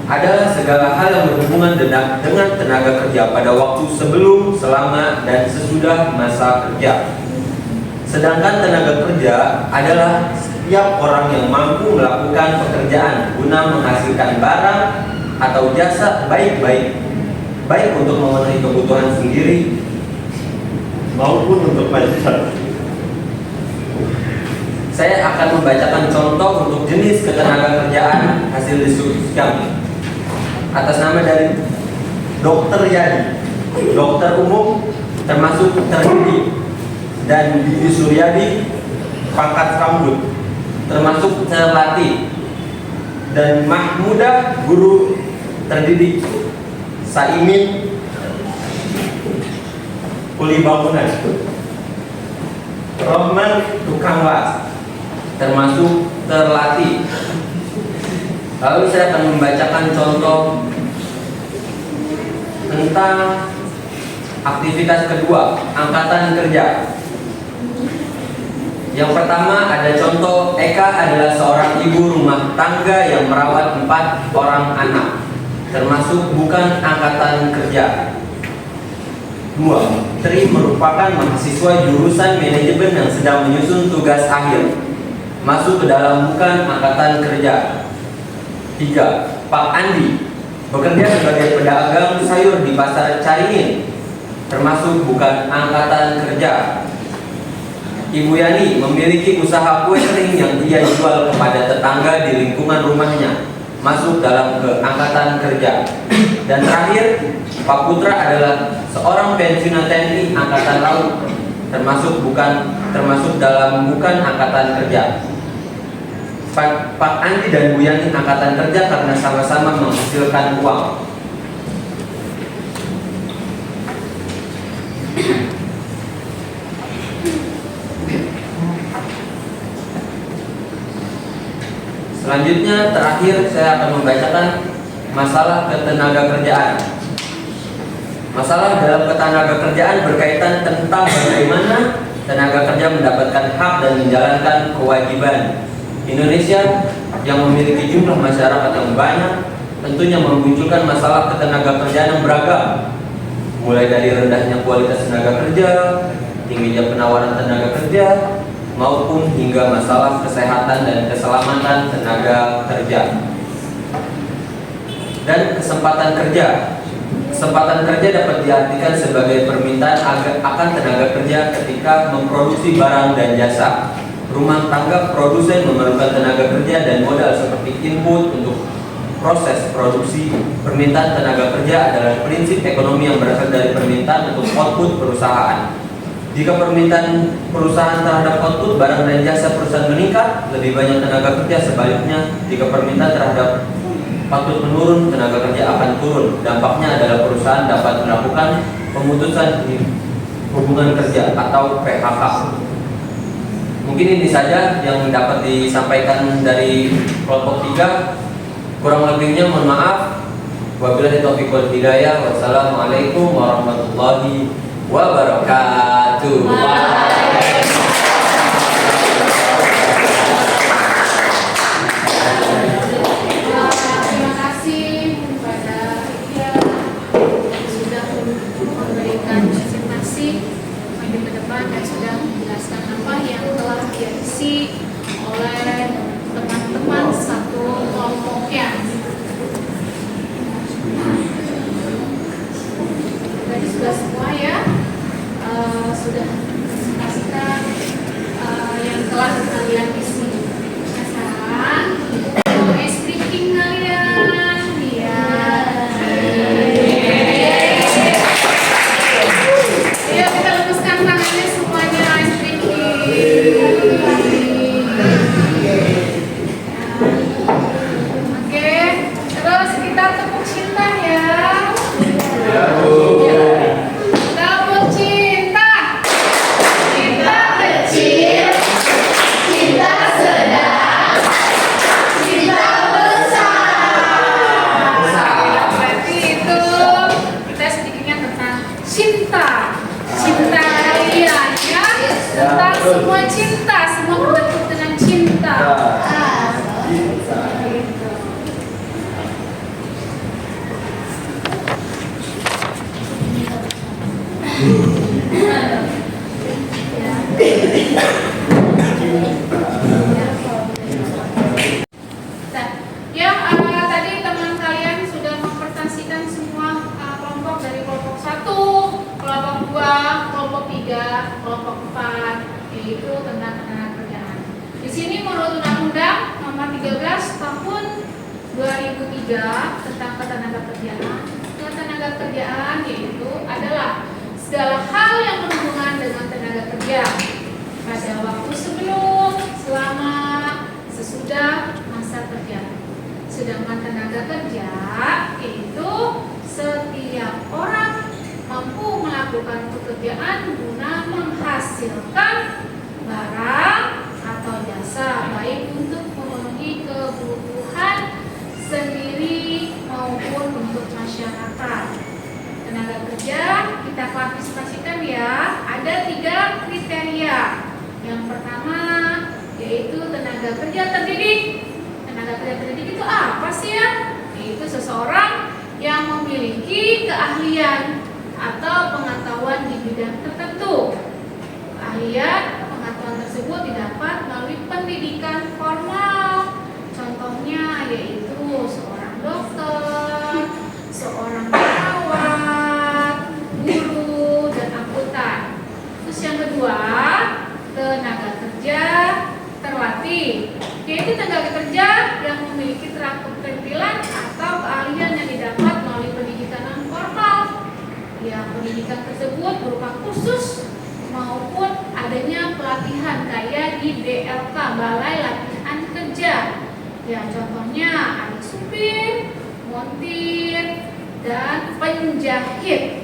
adalah segala hal yang berhubungan dengan tenaga kerja pada waktu sebelum, selama, dan sesudah masa kerja. Sedangkan tenaga kerja adalah setiap orang yang mampu melakukan pekerjaan guna menghasilkan barang atau jasa baik untuk memenuhi kebutuhan sendiri maupun untuk masyarakat. Saya akan membacakan contoh untuk jenis ketenaga kerjaan hasil diskusi kami. Atas nama dari Dr. Yani, dokter umum termasuk terdidik, dan Bibi Suryadi, pangkat rambut termasuk terlatih, dan Mahmudah, guru terdidik, Saimin, kuli bangunan, Rohman, tukang las, termasuk terlatih. Lalu saya akan membacakan contoh tentang aktivitas kedua, angkatan kerja. Yang pertama ada contoh, Eka adalah seorang ibu rumah tangga yang merawat 4 orang anak, termasuk bukan angkatan kerja. 2. Tri merupakan mahasiswa jurusan manajemen yang sedang menyusun tugas akhir, masuk ke dalam bukan angkatan kerja. 3. Pak Andi bekerja sebagai pedagang sayur di pasar Caringin, termasuk bukan angkatan kerja. Ibu Yani memiliki usaha kue kering yang ia jual kepada tetangga di lingkungan rumahnya, masuk dalam angkatan kerja. Dan terakhir, Pak Putra adalah seorang pensiunan TNI Angkatan Laut, termasuk dalam bukan angkatan kerja. Pak Andi dan Bu Yani angkatan kerja karena sama-sama menghasilkan uang. Selanjutnya, terakhir saya akan membacakan masalah ketenagakerjaan. Masalah dalam ketenagakerjaan berkaitan tentang bagaimana tenaga kerja mendapatkan hak dan menjalankan kewajiban. Indonesia yang memiliki jumlah masyarakat yang banyak tentunya memunculkan masalah ketenagakerjaan yang beragam, mulai dari rendahnya kualitas tenaga kerja, tingginya penawaran tenaga kerja, maupun hingga masalah kesehatan dan keselamatan tenaga kerja. Dan kesempatan kerja. Kesempatan kerja dapat diartikan sebagai permintaan akan tenaga kerja ketika memproduksi barang dan jasa. Rumah tangga produsen memerlukan tenaga kerja dan modal seperti input untuk proses produksi. Permintaan tenaga kerja adalah prinsip ekonomi yang berasal dari permintaan untuk output perusahaan. Jika permintaan perusahaan terhadap output barang dan jasa perusahaan meningkat, lebih banyak tenaga kerja. Sebaliknya, jika permintaan terhadap output menurun, tenaga kerja akan turun. Dampaknya adalah perusahaan dapat melakukan pemutusan hubungan kerja atau PHK. Mungkin ini saja yang dapat disampaikan dari kelompok 3. Kurang lebihnya mohon maaf. Wabillahi taufiq wal hidayah. Wassalamualaikum warahmatullahi wabarakatuh. Terima kasih kepada Ria yang sudah memberikan presentasi maju ke depan dan sudah menjelaskan apa yang telah diisi oleh teman-teman satu kelompoknya. Tadi sudah semua ya, sudah presentasikan yang telah kalian isi. Nah, sekarang mau speaking kalian, ya. Ayo kita lembutkan tangannya semuanya, speaking. Oke, terus kita tepuk cinta ya. Tepuk cinta. Cinta kecil, cinta sedang, cinta besar. Berarti itu kita sedikitnya tentang cinta. Cinta kalian ya. Tentang semua cinta, semua bentuk dengan cinta. Nah, yang tadi teman kalian sudah mempresentasikan semua kelompok dari kelompok 1, kelompok 2, kelompok 3, kelompok 4, yaitu tentang ketenagakerjaan. Di sini menurut Undang-Undang Nomor 13 Tahun 2003 tentang ketenagakerjaan, ketenagakerjaan yaitu adalah segala hal yang berhubungan dengan tenaga kerja pada waktu sebelum, selama, sesudah masa kerja. Sedangkan tenaga kerja yaitu setiap orang mampu melakukan pekerjaan guna menghasilkan barang atau jasa, baik untuk memenuhi kebutuhan sendiri maupun untuk masyarakat. Tenaga kerja kita klasifikasikan ya, ada 3 kriteria. Yang pertama yaitu tenaga kerja terdidik. Tenaga kerja terdidik itu apa sih ya? Yaitu seseorang yang memiliki keahlian atau pengetahuan di bidang tertentu. Keahlian, pengetahuan tersebut didapat melalui pendidikan formal. Contohnya yaitu seorang dokter, seorang perawat, guru, kedua, tenaga kerja terlatih, yaitu tenaga kerja yang memiliki keterampilan atau keahlian yang didapat melalui pendidikan non formal. Ya, pendidikan tersebut berupa kursus maupun adanya pelatihan kayak di BLK, Balai Latihan Kerja. Ya, contohnya ada supir, montir, dan penjahit.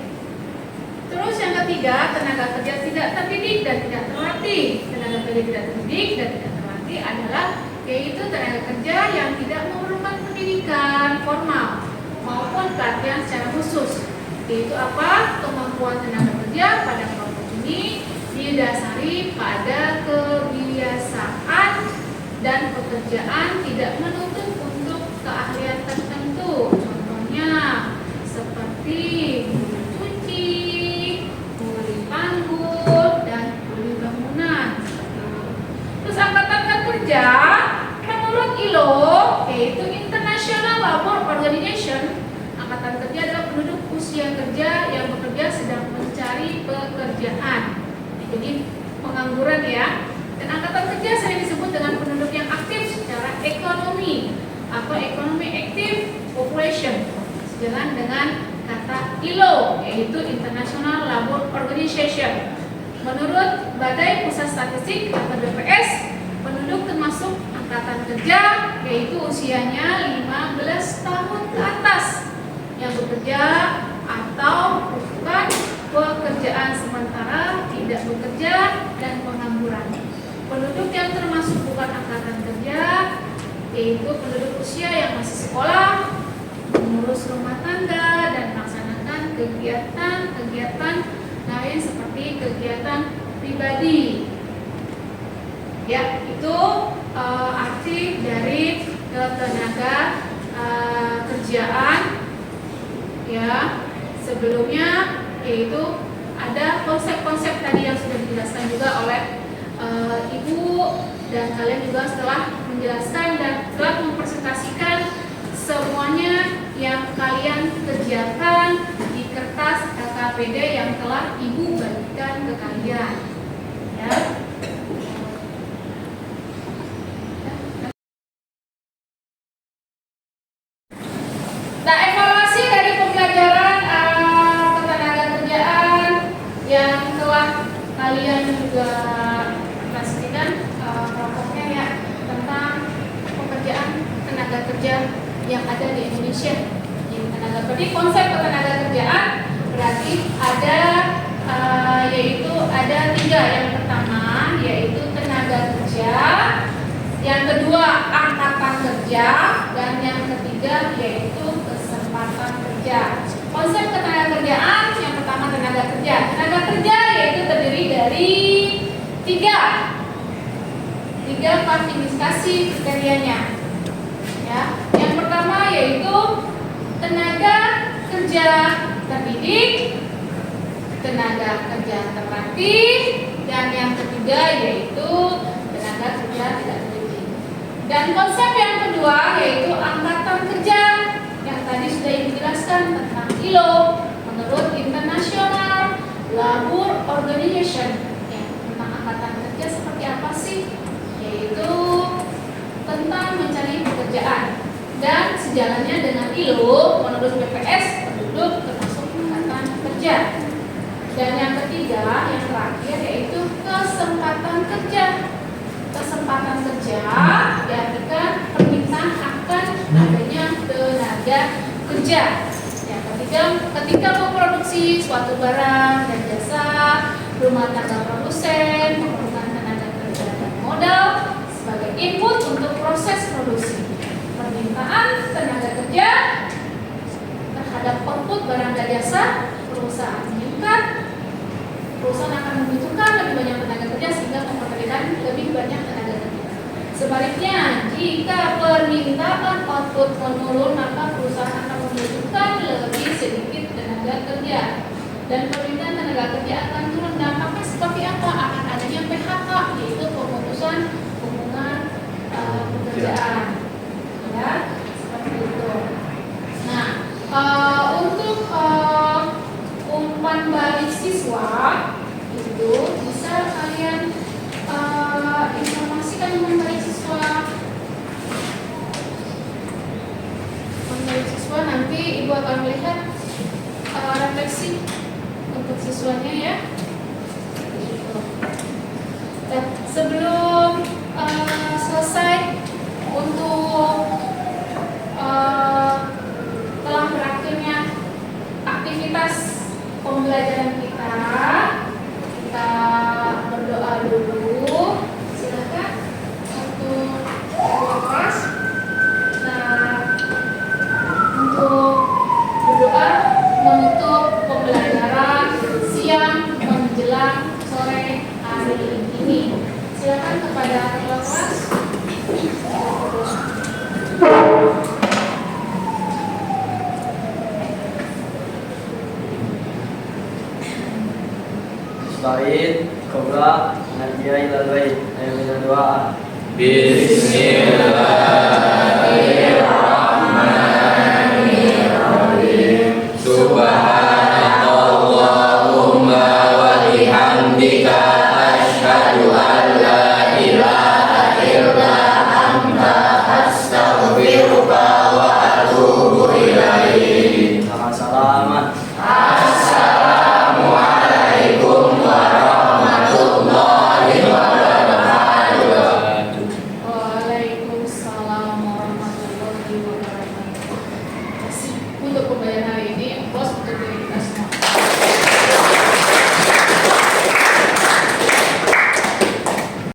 Terus yang ketiga, tenaga kerja tidak terdidik dan tidak terlatih. Tenaga kerja tidak terdidik dan tidak terlatih adalah yaitu tenaga kerja yang tidak memerlukan pendidikan formal maupun pelatihan secara khusus. Yaitu apa? Kemampuan tenaga kerja pada kelompok ini didasari pada kebiasaan dan pekerjaan tidak menuntut untuk keahlian tertentu. Contohnya seperti cuci, kuli panggul, dan kuli bangunan. Terus angkatan kerja menurut ILO, yaitu International Labour Organization, angkatan kerja adalah penduduk usia kerja yang bekerja sedang mencari pekerjaan. Jadi pengangguran ya. Dan angkatan kerja sering disebut dengan penduduk yang aktif secara ekonomi atau ekonomi active population, sejalan dengan kata ILO, yaitu International Labour Organization. Menurut Badan Pusat Statistik atau BPS, penduduk termasuk angkatan kerja yaitu usianya 15 tahun ke atas yang bekerja atau bukan pekerjaan sementara, tidak bekerja, dan pengangguran. Penduduk yang termasuk bukan angkatan kerja yaitu penduduk usia yang masih sekolah, mengurus rumah tangga, dan melaksanakan kegiatan-kegiatan lain seperti kegiatan pribadi. Ya, itu arti dari tenaga kerjaan. Ya, sebelumnya yaitu ada konsep-konsep tadi yang sudah dijelaskan juga oleh Ibu, dan kalian juga setelah menjelaskan dan telah mempresentasikan semuanya yang kalian kerjakan di kertas LKPD yang telah Ibu bagikan ke kalian. Ya. Nah, evaluasi dari pembelajaran ketenagakerjaan yang telah kalian juga pastikan kelompoknya ya, tentang pekerjaan tenaga kerja yang ada di Indonesia. Jadi konsep ketenagakerjaan berarti ada yaitu ada 3. Yang pertama yaitu tenaga kerja, yang kedua angkatan kerja, dan yang ketiga yaitu kesempatan kerja. Konsep ketenagakerjaan yang pertama tenaga kerja. Tenaga kerja yaitu terdiri dari 3 klasifikasi kriterianya. Ya, yang pertama yaitu tenaga kerja terdidik, tenaga kerja terlatih, dan yang ketiga yaitu tenaga kerja tidak terdidik. Dan konsep yang kedua yaitu angkatan kerja yang tadi sudah dijelaskan tentang ILO menurut International Labour Organization. Ya, tentang angkatan kerja seperti apa sih? Yaitu tentang mencari pekerjaan. Dan sejalannya dengan ILO menurut BPS, penduduk termasuk angkatan kerja. Dan yang ketiga, yang terakhir yaitu kesempatan kerja. Kesempatan kerja diartikan permintaan akan adanya tenaga kerja. Ya, ketika memproduksi suatu barang dan jasa, rumah tangga produsen memerlukan tenaga kerja dan modal sebagai input untuk proses produksi. Permintaan tenaga kerja terhadap output barang dan jasa perusahaan meningkat, perusahaan akan membutuhkan lebih banyak tenaga kerja sehingga memperlukan lebih banyak tenaga kerja. Sebaliknya, jika permintaan output menurun, maka perusahaan akan membutuhkan lebih sedikit tenaga kerja dan permintaan tenaga kerja akan turun. Dampaknya seperti apa? Akan adanya PHK, yaitu pemutusan hubungan pekerjaan. Ya, seperti itu. Nah, untuk umpan balik siswa itu bisa sebelum selesai untuk telah berakhirnya aktivitas pembelajaran kita berdoa dulu. Silakan untuk kelas. Nah, untuk berdoa menutup pembelajaran siang menjelang sore hari ini. Silakan kepada kelas. Baik, Kubra, Nadia ilal bait. Ayo kita doa. Bismillahirrahmanirrahim. Subhanakallahumma wa bihamdika asyhadu an la ilaha illa anta astaghfiruka wa atubu ilaik. Selamat